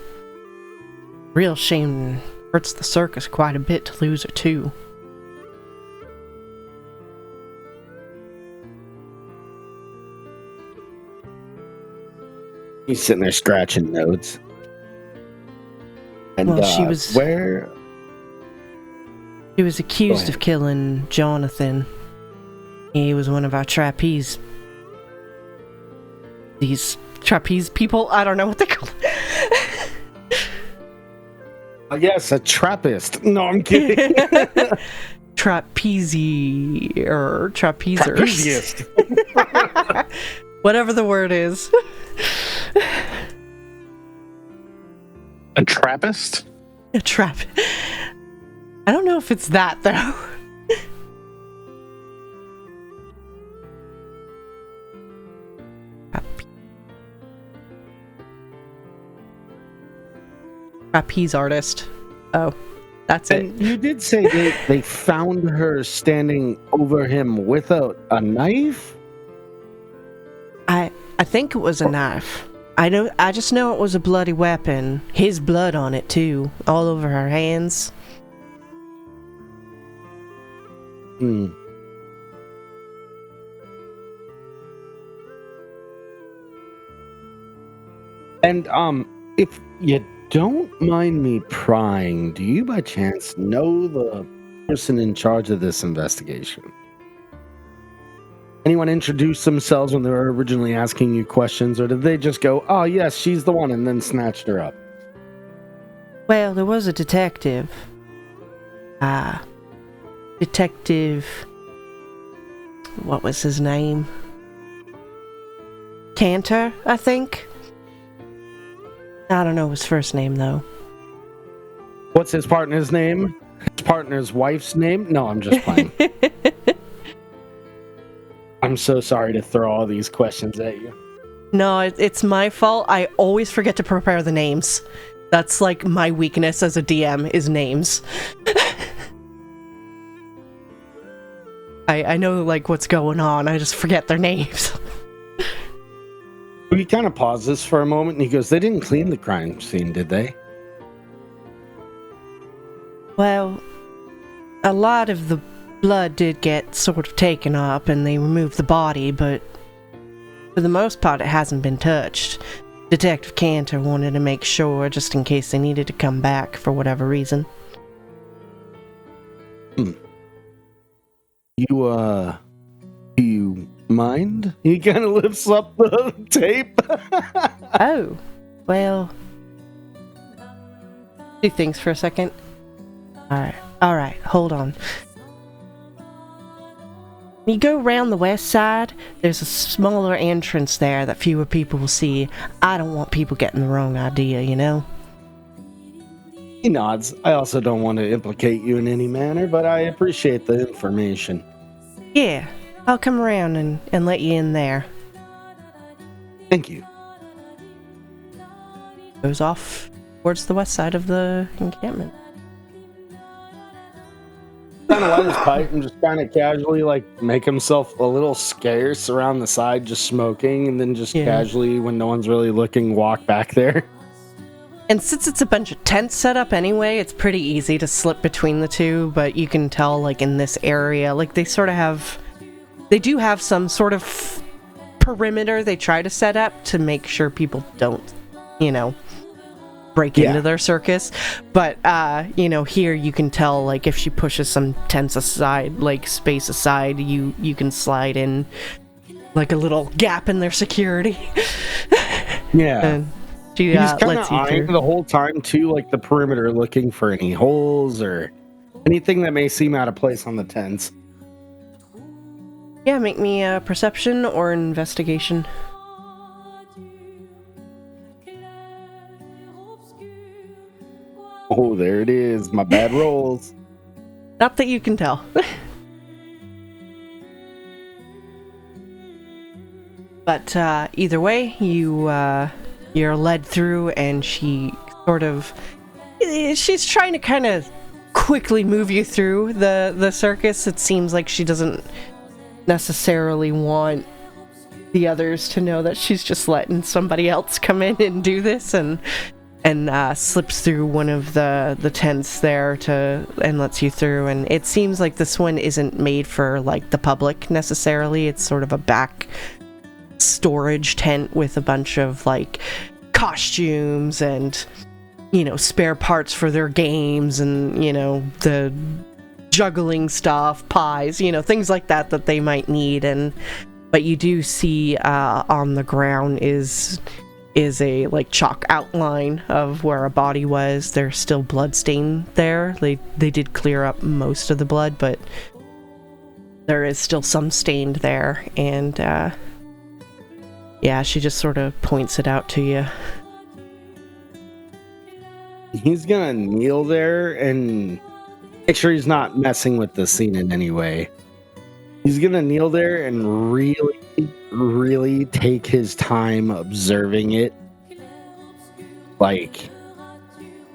Real shame, hurts the circus quite a bit to lose her too. He's sitting there scratching notes. And Well, she was accused of killing Jonathan. He was one of our trapeze. These trapeze people? I don't know what they call it. Yes, a Trappist. No, I'm kidding. Trapezers. Trapeziest. Whatever the word is. A Trappist? A trap. I don't know if it's that, though. Trapeze artist. Oh, that's it. And you did say they found her standing over him with a knife? I think it was a knife. I just know it was a bloody weapon. His blood on it too, all over her hands. Hmm. And if you don't mind me prying, do you by chance know the person in charge of this investigation? Anyone introduce themselves when they were originally asking you questions, or did they just go, "Oh yes, she's the one," and then snatched her up? Well, there was a detective. Detective... What was his name? Cantor, I think? I don't know his first name, though. What's his partner's name? His partner's wife's name? No, I'm just playing. I'm so sorry to throw all these questions at you. No, it's my fault. I always forget to prepare the names. That's like my weakness as a DM is names. I know like what's going on, I just forget their names. He kind of pauses for a moment and he goes, "They didn't clean the crime scene, did they?" Well, a lot of the blood did get sort of taken up and they removed the body, but for the most part it hasn't been touched. Detective Cantor wanted to make sure just in case they needed to come back for whatever reason. Do you mind? He kind of lifts up the tape. Oh, well... He thinks for a second. Alright, hold on. You go around the west side, there's a smaller entrance there that fewer people will see. I don't want people getting the wrong idea, you know? He nods. I also don't want to implicate you in any manner, but I appreciate the information. Yeah, I'll come around and let you in there. Thank you. Goes off towards the west side of the encampment. Kind of light his pipe and just kind of casually like make himself a little scarce around the side, just smoking, and then just casually, when no one's really looking, walk back there. And since it's a bunch of tents set up anyway, it's pretty easy to slip between the two, but you can tell like in this area, like they do have some sort of perimeter they try to set up to make sure people don't, break into their circus. But, here you can tell, like, if she pushes some tents aside, like, space aside, you can slide in, like, a little gap in their security. Yeah. And she He's kind lets of you eyeing through. the whole time, too, like the perimeter, looking for any holes or anything that may seem out of place on the tents. Yeah, make me a perception or investigation. Oh, there it is. My bad rolls. Not that you can tell. But either way, you're led through, and she's trying to kind of quickly move you through the circus. It seems like she doesn't necessarily want the others to know that she's just letting somebody else come in and do this, and slips through one of the tents there and lets you through. And it seems like this one isn't made for like the public necessarily. It's sort of a back storage tent with a bunch of like costumes and spare parts for their games and the juggling stuff, pies, things like that they might need. But you do see on the ground is a like chalk outline of where a body was. There's still blood stain there. They did clear up most of the blood, but there is still some stained there. And she just sort of points it out to you. He's gonna kneel there and make sure he's not messing with the scene in any way. He's gonna kneel there and really, really take his time observing it. Like,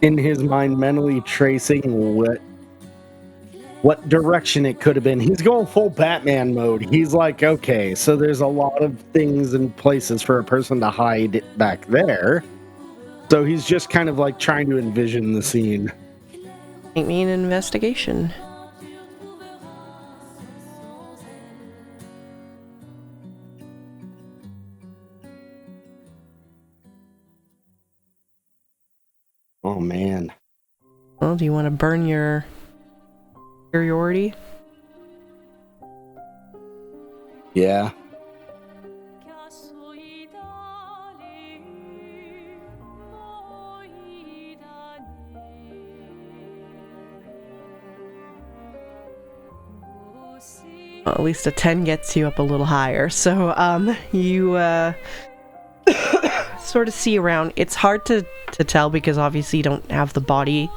in his mind, mentally tracing what direction it could have been. He's going full Batman mode. He's like, okay, so there's a lot of things and places for a person to hide back there. So he's just kind of like trying to envision the scene. Make me an investigation. Oh, man. Well, do you want to burn your superiority? Yeah. Well, at least a 10 gets you up a little higher. So, you sort of see around. It's hard to tell because obviously you don't have the body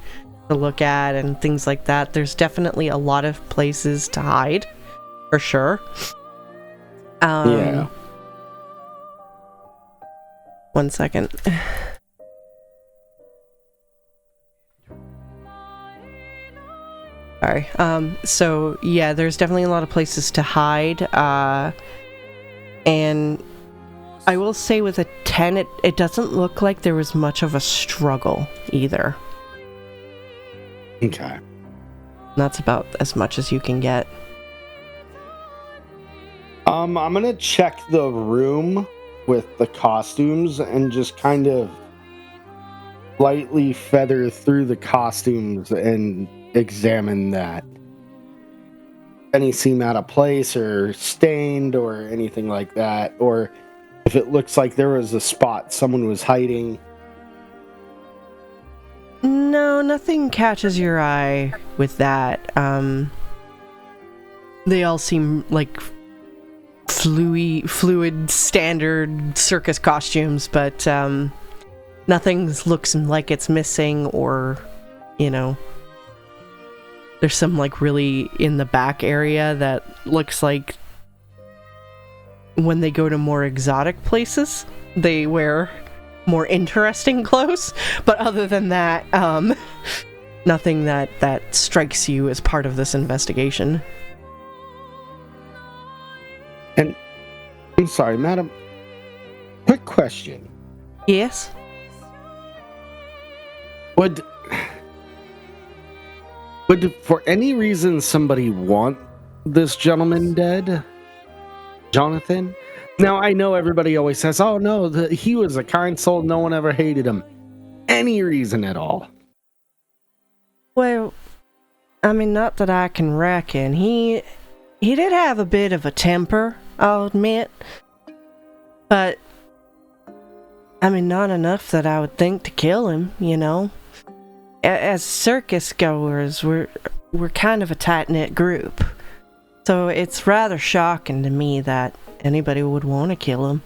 to look at and things like that. There's definitely a lot of places to hide, for sure. Yeah. One second. Sorry. So yeah, there's definitely a lot of places to hide. And I will say with a 10, it doesn't look like there was much of a struggle either. Okay. That's about as much as you can get. I'm gonna check the room with the costumes and just kind of lightly feather through the costumes and examine that. Any seem out of place or stained or anything like that, or if it looks like there was a spot someone was hiding. No, nothing catches your eye with that. They all seem like fluid standard circus costumes, but nothing looks like it's missing, or there's some like really in the back area that looks like when they go to more exotic places they wear more interesting clothes, but other than that, nothing that strikes you as part of this investigation. And I'm sorry, madam, quick question. Yes? Would for any reason somebody want this gentleman dead? Jonathan? Now, I know everybody always says, oh no, he was a kind soul, no one ever hated him. Any reason at all? Well, I mean, not that I can reckon. He did have a bit of a temper, I'll admit. But, I mean, not enough that I would think to kill him, As circus goers, we're kind of a tight-knit group. So it's rather shocking to me that anybody would want to kill him.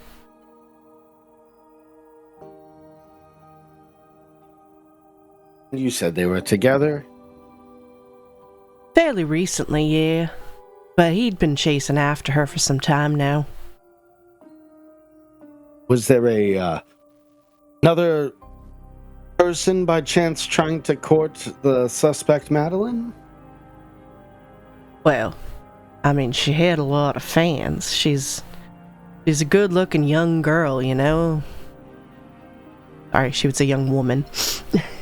You said they were together? Fairly recently, yeah. But he'd been chasing after her for some time now. Was there another person by chance trying to court the suspect, Madeline? Well, I mean, she had a lot of fans. She's a good-looking young girl, Sorry, she was a young woman,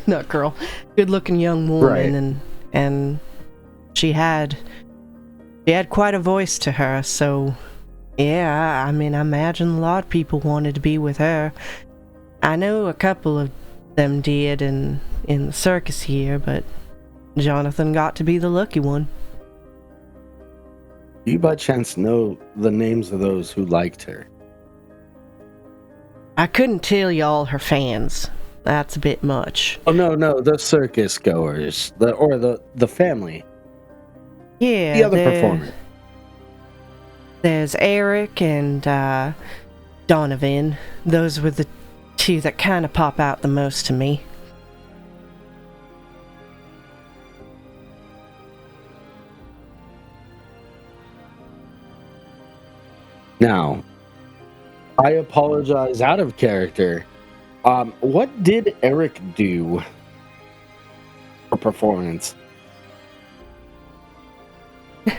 not girl. Good-looking young woman, right. and she had quite a voice to her. So, yeah, I mean, I imagine a lot of people wanted to be with her. I know a couple of them did in the circus here, but Jonathan got to be the lucky one. Do you by chance know the names of those who liked her? I couldn't tell you all her fans. That's a bit much. Oh, no, the circus goers, the family. Yeah, the other performer. There's Eric and Donovan. Those were the two that kind of pop out the most to me. Now, I apologize out of character. What did Eric do for performance? I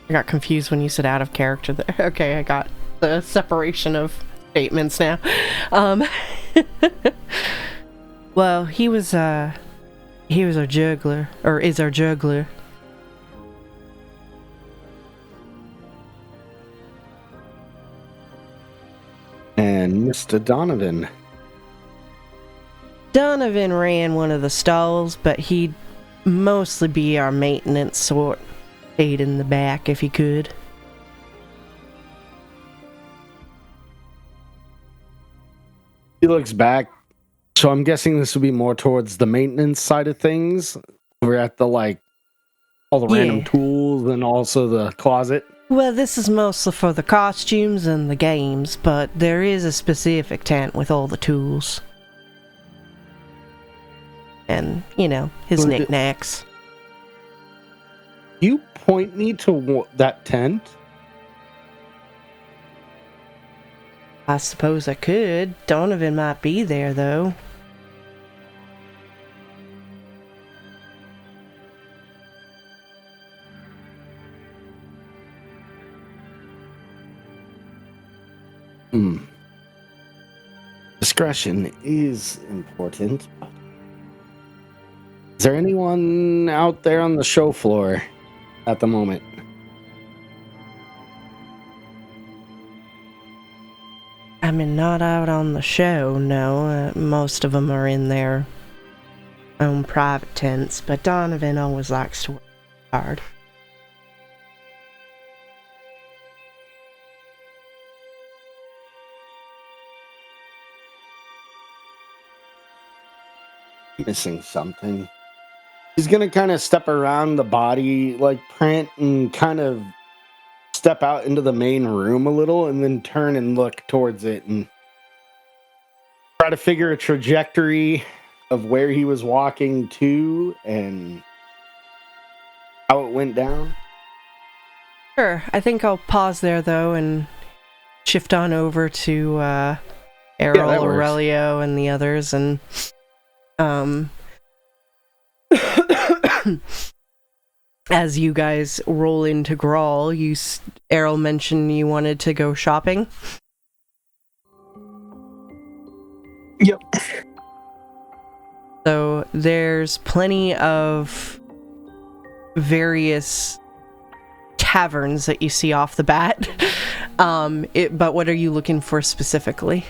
got confused when you said out of character there. Okay, I got the separation of statements now. Well, he was our juggler, or is our juggler. And Mr. Donovan. Donovan ran one of the stalls, but he'd mostly be our maintenance sort. Aid in the back if he could. He looks back. So I'm guessing this would be more towards the maintenance side of things. We're at the all the random tools and also the closet. Well, this is mostly for the costumes and the games, but there is a specific tent with all the tools. And, his knickknacks. You point me to that tent? I suppose I could. Donovan might be there, though. Discretion is important. Is there anyone out there on the show floor at the moment? I mean, not out on the show, no. Most of them are in their own private tents, but Donovan always likes to work hard. Missing something. He's gonna kind of step around the body like print and kind of step out into the main room a little and then turn and look towards it and try to figure a trajectory of where he was walking to and how it went down. Sure, I think I'll pause there though and shift on over to Errol, Aurelio, and the others, and as you guys roll into Grall, Errol mentioned you wanted to go shopping. Yep. So there's plenty of various taverns that you see off the bat. But what are you looking for specifically?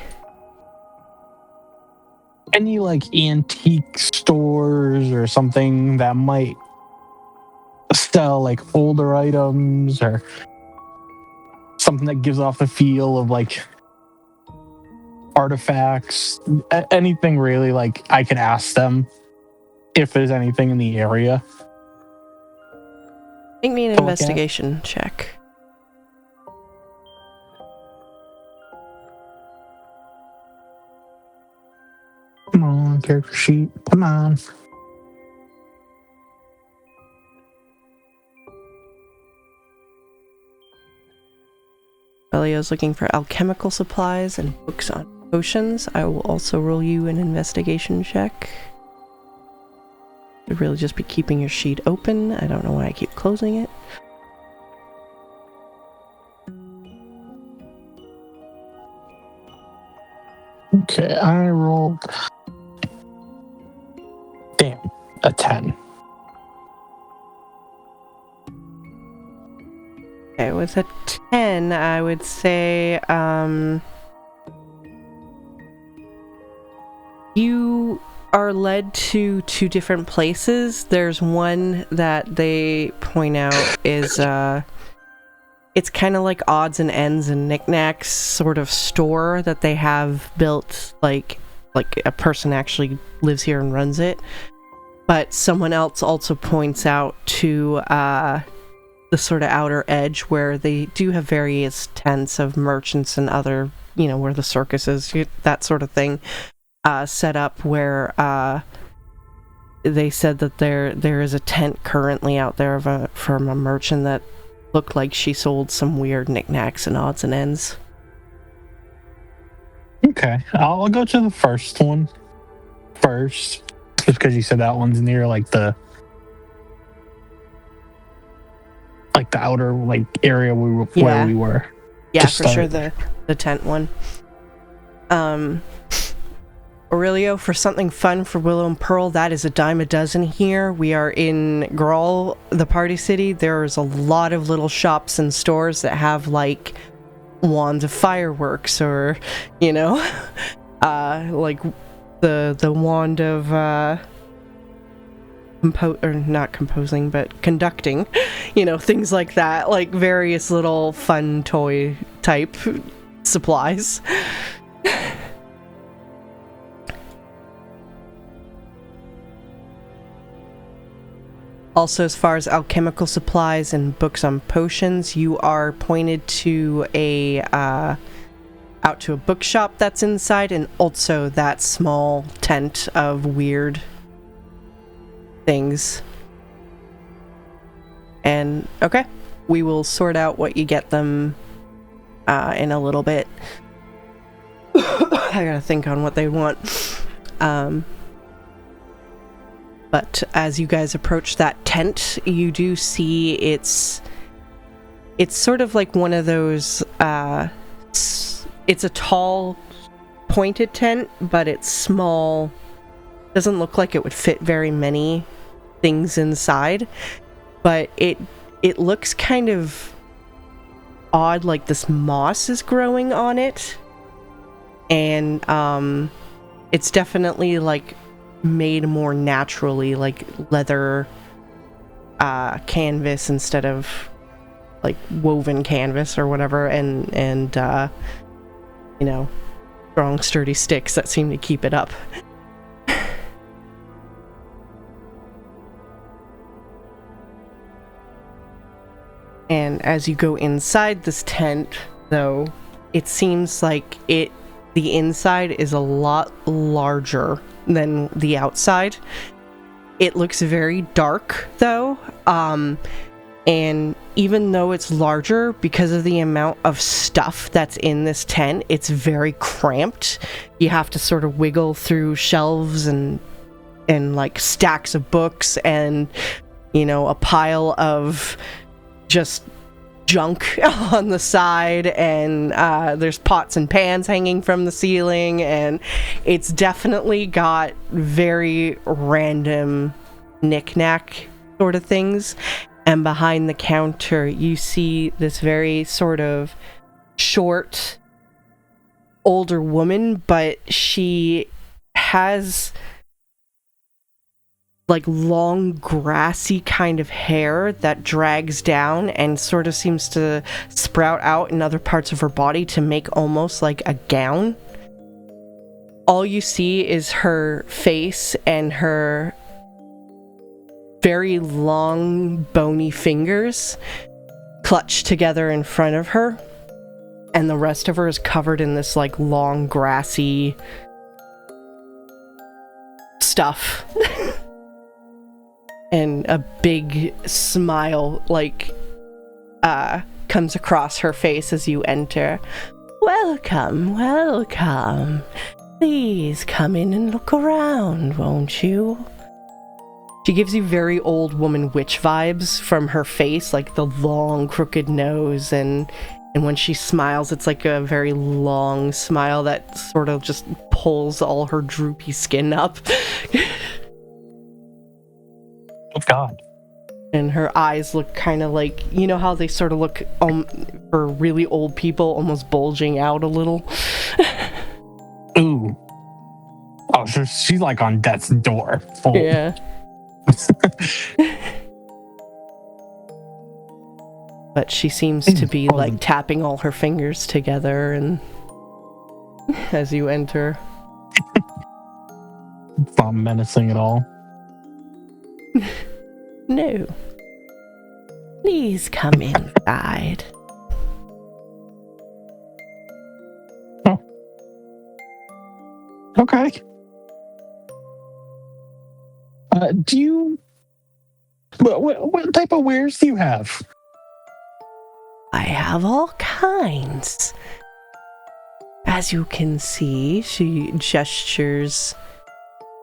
Any like antique stores or something that might sell like older items or something that gives off the feel of like artifacts, anything really. Like I can ask them if there's anything in the area. Make me an investigation check. Come on, character sheet. Come on. Elio's looking for alchemical supplies and books on potions. I will also roll you an investigation check. You'd really just be keeping your sheet open. I don't know why I keep closing it. Okay, I rolled... Damn, a 10. Okay, with a 10, I would say, you are led to two different places. There's one that they point out is, it's kind of like odds and ends and knickknacks sort of store that they have built, like a person actually lives here and runs it. But someone else also points out to, the sort of outer edge where they do have various tents of merchants and other, where the circus is, that sort of thing, set up where they said that there is a tent currently out there from a merchant that looked like she sold some weird knickknacks and odds and ends. Okay, I'll go to the first one first, just because you said that one's near like the outer area where we were. Yeah, for sure, the tent one. Aurelio, for something fun for Willow and Pearl, that is a dime a dozen here. We are in Grall, the party city. There's a lot of little shops and stores that have like wands of fireworks, or like the wand of not composing, but conducting, things like that, like various little fun toy type supplies. Also, as far as alchemical supplies and books on potions, you are pointed to out to a bookshop that's inside, and also that small tent of weird things. And okay, we will sort out what you get them in a little bit. I gotta think on what they want. But as you guys approach that tent, you do see it's sort of like one of those it's a tall, pointed tent, but it's small. Doesn't look like it would fit very many things inside, but it looks kind of odd, like this moss is growing on it, and it's definitely like made more naturally, like leather canvas instead of like woven canvas or whatever, and you know, strong sturdy sticks that seem to keep it up. And as you go inside this tent, though, it seems like the inside is a lot larger than the outside. It looks very dark, though, and even though it's larger, because of the amount of stuff that's in this tent, it's very cramped. You have to sort of wiggle through shelves and like stacks of books and, you know, a pile of just junk on the side, and there's pots and pans hanging from the ceiling, and it's definitely got very random knick-knack sort of things. And behind the counter you see this very sort of short older woman, but she has like long grassy kind of hair that drags down and sort of seems to sprout out in other parts of her body to make almost like a gown. All you see is her face and her very long bony fingers clutched together in front of her, and the rest of her is covered in this like long grassy stuff. And a big smile like comes across her face as you enter. Welcome, welcome. Please come in and look around, won't you? She gives you very old woman witch vibes from her face, like the long crooked nose, and when she smiles, it's like a very long smile that sort of just pulls all her droopy skin up. Oh God. And her eyes look kind of like, you know how they sort of look for really old people, almost bulging out a little. Ooh. Oh, so she's like on death's door. Full. Yeah. But she seems to be like tapping all her fingers together, and as you enter. It's not menacing at all. No. Please come inside. Oh. Okay. Do you... What type of wares do you have? I have all kinds. As you can see, she gestures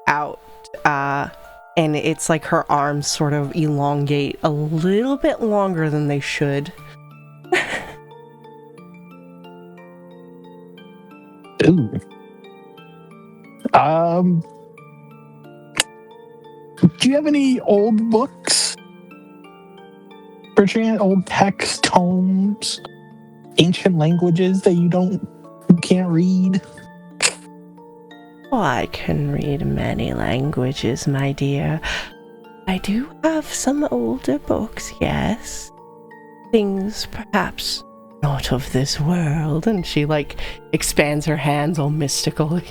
out, and it's like her arms sort of elongate a little bit longer than they should. Ooh. Do you have any old books? Perchance old text tomes? Ancient languages that you can't read? Oh, I can read many languages, my dear. I do have some older books, yes. Things perhaps not of this world. And she, like, expands her hands all mystically.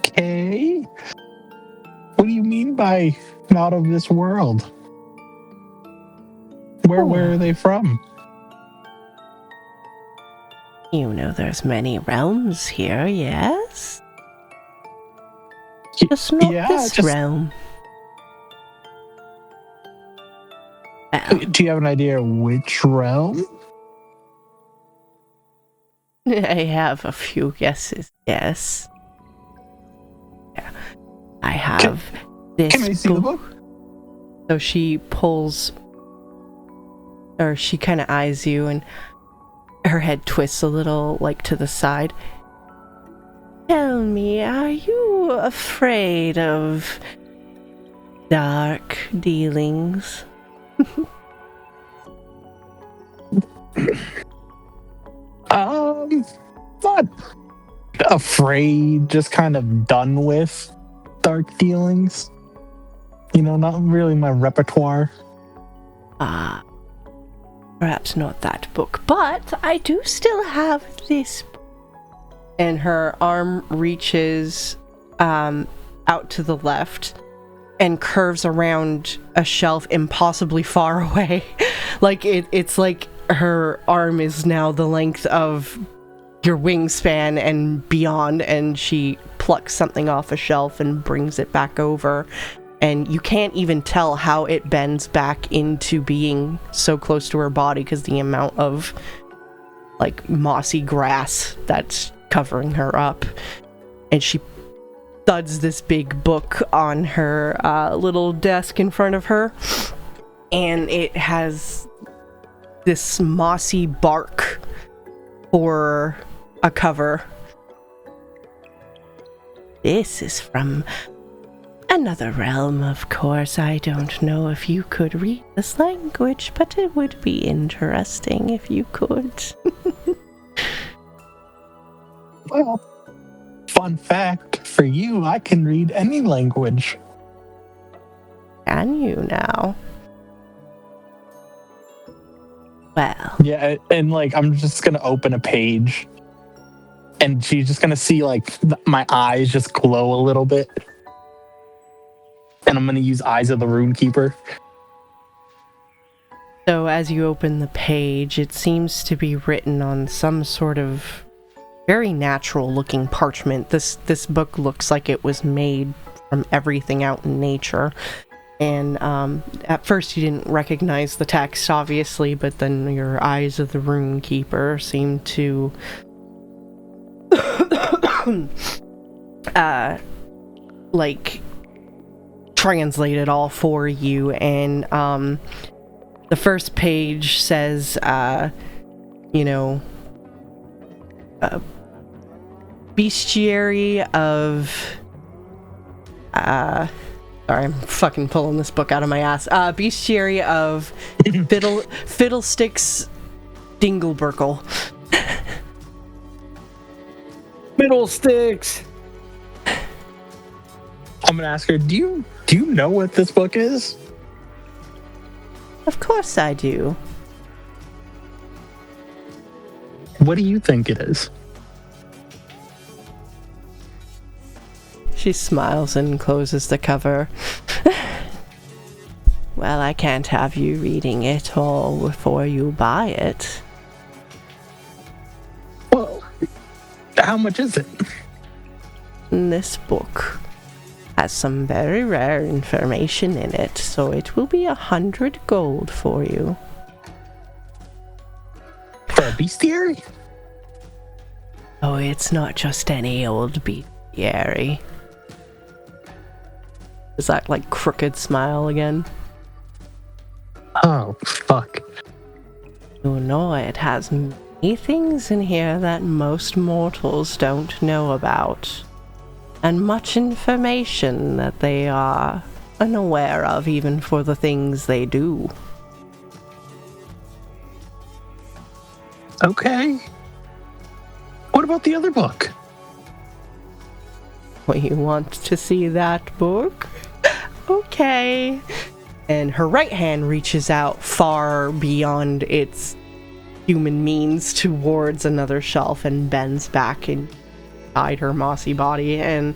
Okay. What do you mean by not of this world? Where are they from? You know there's many realms here, yes? Just not this realm. Do you have an idea which realm? I have a few guesses, yes. Yeah. I have this Can I see the book? So she pulls or she kind of eyes you, and her head twists a little, like, to the side. Tell me, are you afraid of dark dealings? Not afraid, just kind of done with dark dealings. Not really my repertoire. Perhaps not that book, but I do still have this. And her arm reaches out to the left and curves around a shelf impossibly far away. Like it's like her arm is now the length of your wingspan and beyond, and she plucks something off a shelf and brings it back over. And you can't even tell how it bends back into being so close to her body because the amount of, like, mossy grass that's covering her up. And she thuds this big book on her little desk in front of her. And it has this mossy bark for a cover. This is from another realm, of course. I don't know if you could read this language, but it would be interesting if you could. Well, fun fact for you, I can read any language. Can you now? Well. Yeah, and like, I'm just gonna open a page, and she's just gonna see, like, my eyes just glow a little bit. And I'm going to use Eyes of the Runekeeper. So as you open the page, it seems to be written on some sort of very natural looking parchment. This book looks like it was made from everything out in nature. And at first you didn't recognize the text, obviously, but then your Eyes of the Runekeeper seem to translate it all for you. And the first page says bestiary of sorry, I'm fucking pulling this book out of my ass. Bestiary of Fiddlesticks Dingleburkle. Fiddlesticks! I'm gonna ask her, do you know what this book is? Of course I do. What do you think it is? She smiles and closes the cover. Well, I can't have you reading it all before you buy it. Well, how much is it? This book has some very rare information in it, so it will be 100 gold for you. For a bestiary? Oh, it's not just any old bestiary. Is that like crooked smile again? Oh, fuck. You know, it has many things in here that most mortals don't know about. And much information that they are unaware of, even for the things they do. Okay. What about the other book? Well, you want to see that book? Okay. And her right hand reaches out far beyond its human means towards another shelf and bends back inside her mossy body, and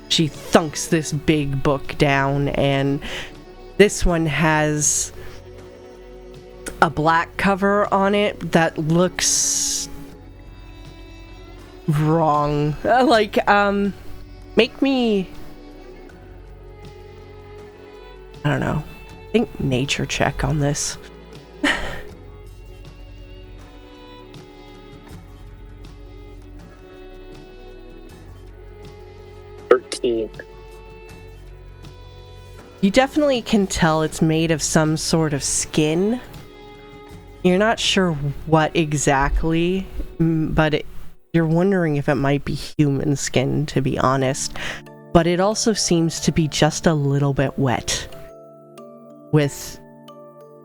she thunks this big book down. And this one has a black cover on it that looks wrong. Make me, I don't know, I think nature check on this. 13. You definitely can tell it's made of some sort of skin. You're not sure what exactly, but you're wondering if it might be human skin, to be honest. But it also seems to be just a little bit wet, with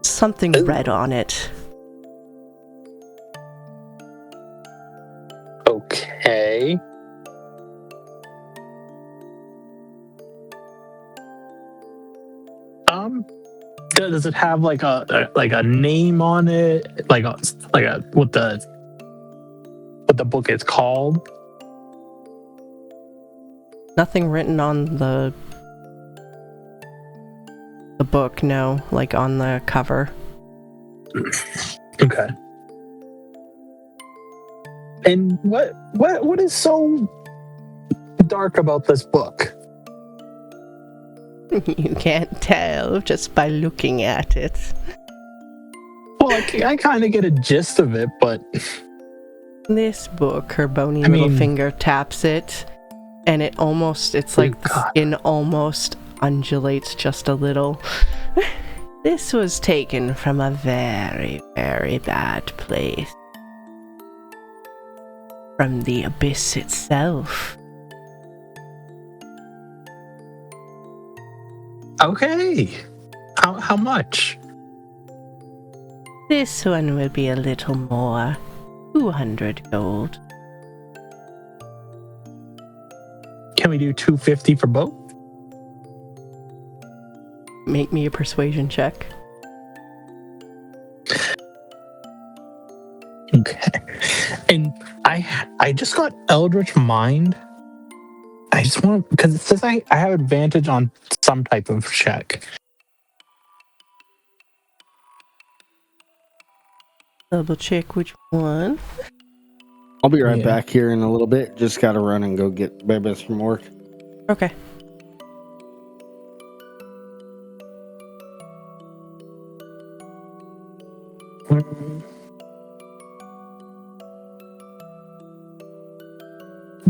something red on it. Okay. Does it have like a name on it? Like a what the book is called? Nothing written on the book, no, like on the cover. Okay. And what is so dark about this book? You can't tell just by looking at it. Well, I kind of get a gist of it, but This book, her bony little finger taps it, and it's like the skin almost undulates just a little. This was taken from a very, very bad place. From the abyss itself. okay. How much? This one will be a little more. 200 gold. Can we do 250 for both? Make me a persuasion check. Okay. And I just got Eldritch Mind. I just want to, because it says I have advantage on some type of check. Double check which one. I'll be right back here in a little bit. Just gotta run and go get Bebes from work. Okay.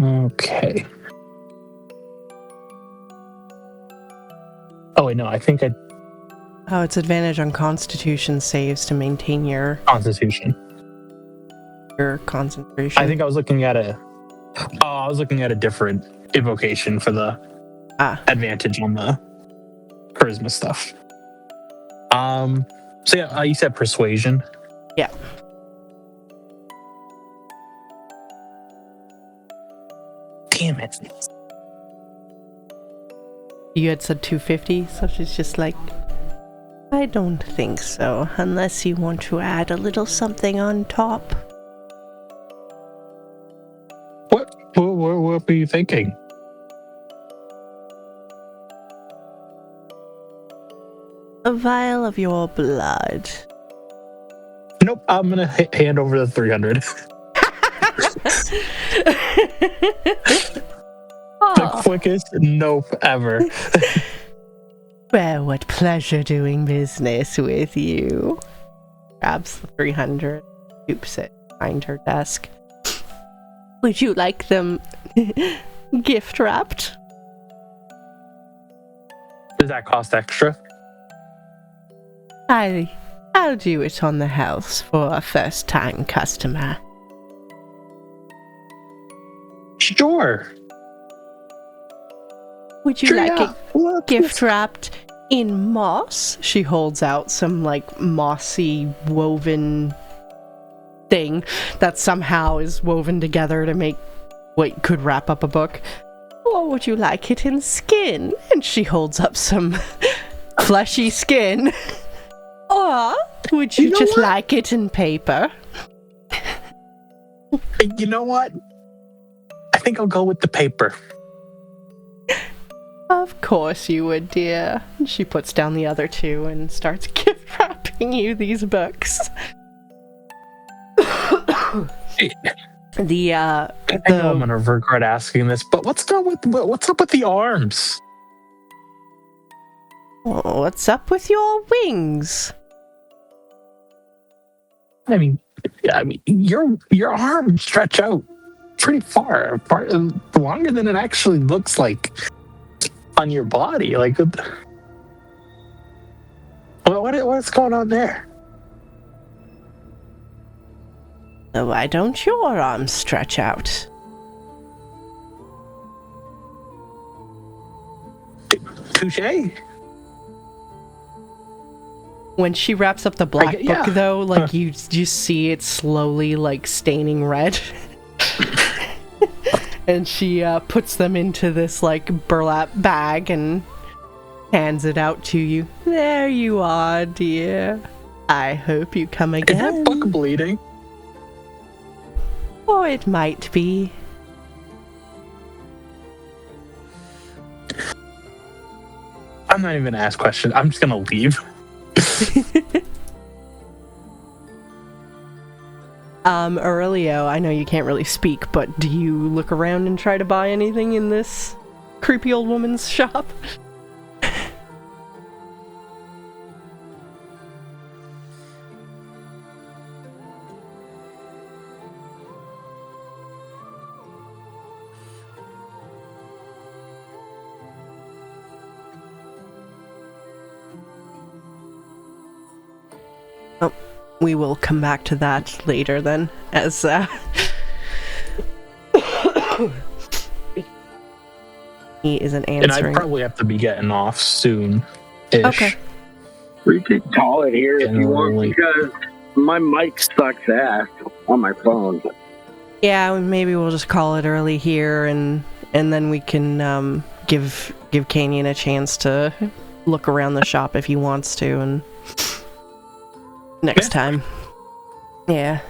Okay. Oh wait, no, I think I Oh, it's advantage on Constitution saves to maintain your Constitution. concentration. I think I was looking at a different invocation for the advantage on the charisma stuff. So yeah, you said persuasion. Yeah. Damn it. You had said 250, so she's just like, I don't think so, unless you want to add a little something on top. What were you thinking? A vial of your blood. Nope, I'm gonna hand over the 300. The quickest nope ever. Well, what pleasure doing business with you. Grabs the 300, scoops it behind her desk. Would you like them gift wrapped? Does that cost extra? I'll do it on the house for a first-time customer. Sure. Would you like it gift wrapped in moss? She holds out some like mossy woven thing that somehow is woven together to make what could wrap up a book. Or would you like it in skin? And she holds up some fleshy skin. Or would you just like it in paper? You know what? I think I'll go with the paper. Of course you would, dear. She puts down the other two and starts gift wrapping you these books. I know I'm gonna regret asking this, but what's up with the arms? What's up with your wings? I mean, your arms stretch out pretty far longer than it actually looks like on your body. Like, what's going on there? Why don't your arms stretch out? Touche. When she wraps up the black book, yeah. though, like you see it slowly like staining red. And she puts them into this like burlap bag and hands it out to you. There you are, dear. I hope you come Is again. that book bleeding? Or it might be. I'm not even gonna ask questions. I'm just gonna leave. Aurelio, I know you can't really speak, but do you look around and try to buy anything in this creepy old woman's shop? Oh, we will come back to that later then, as he isn't And I answering. probably have to be getting off soon-ish. Okay. We could call it here if you want, Generally. because my mic sucks ass on my phone. Yeah, maybe we'll just call it early here, and then we can give Canyon a chance to look around the shop if he wants to, and next time. Yeah.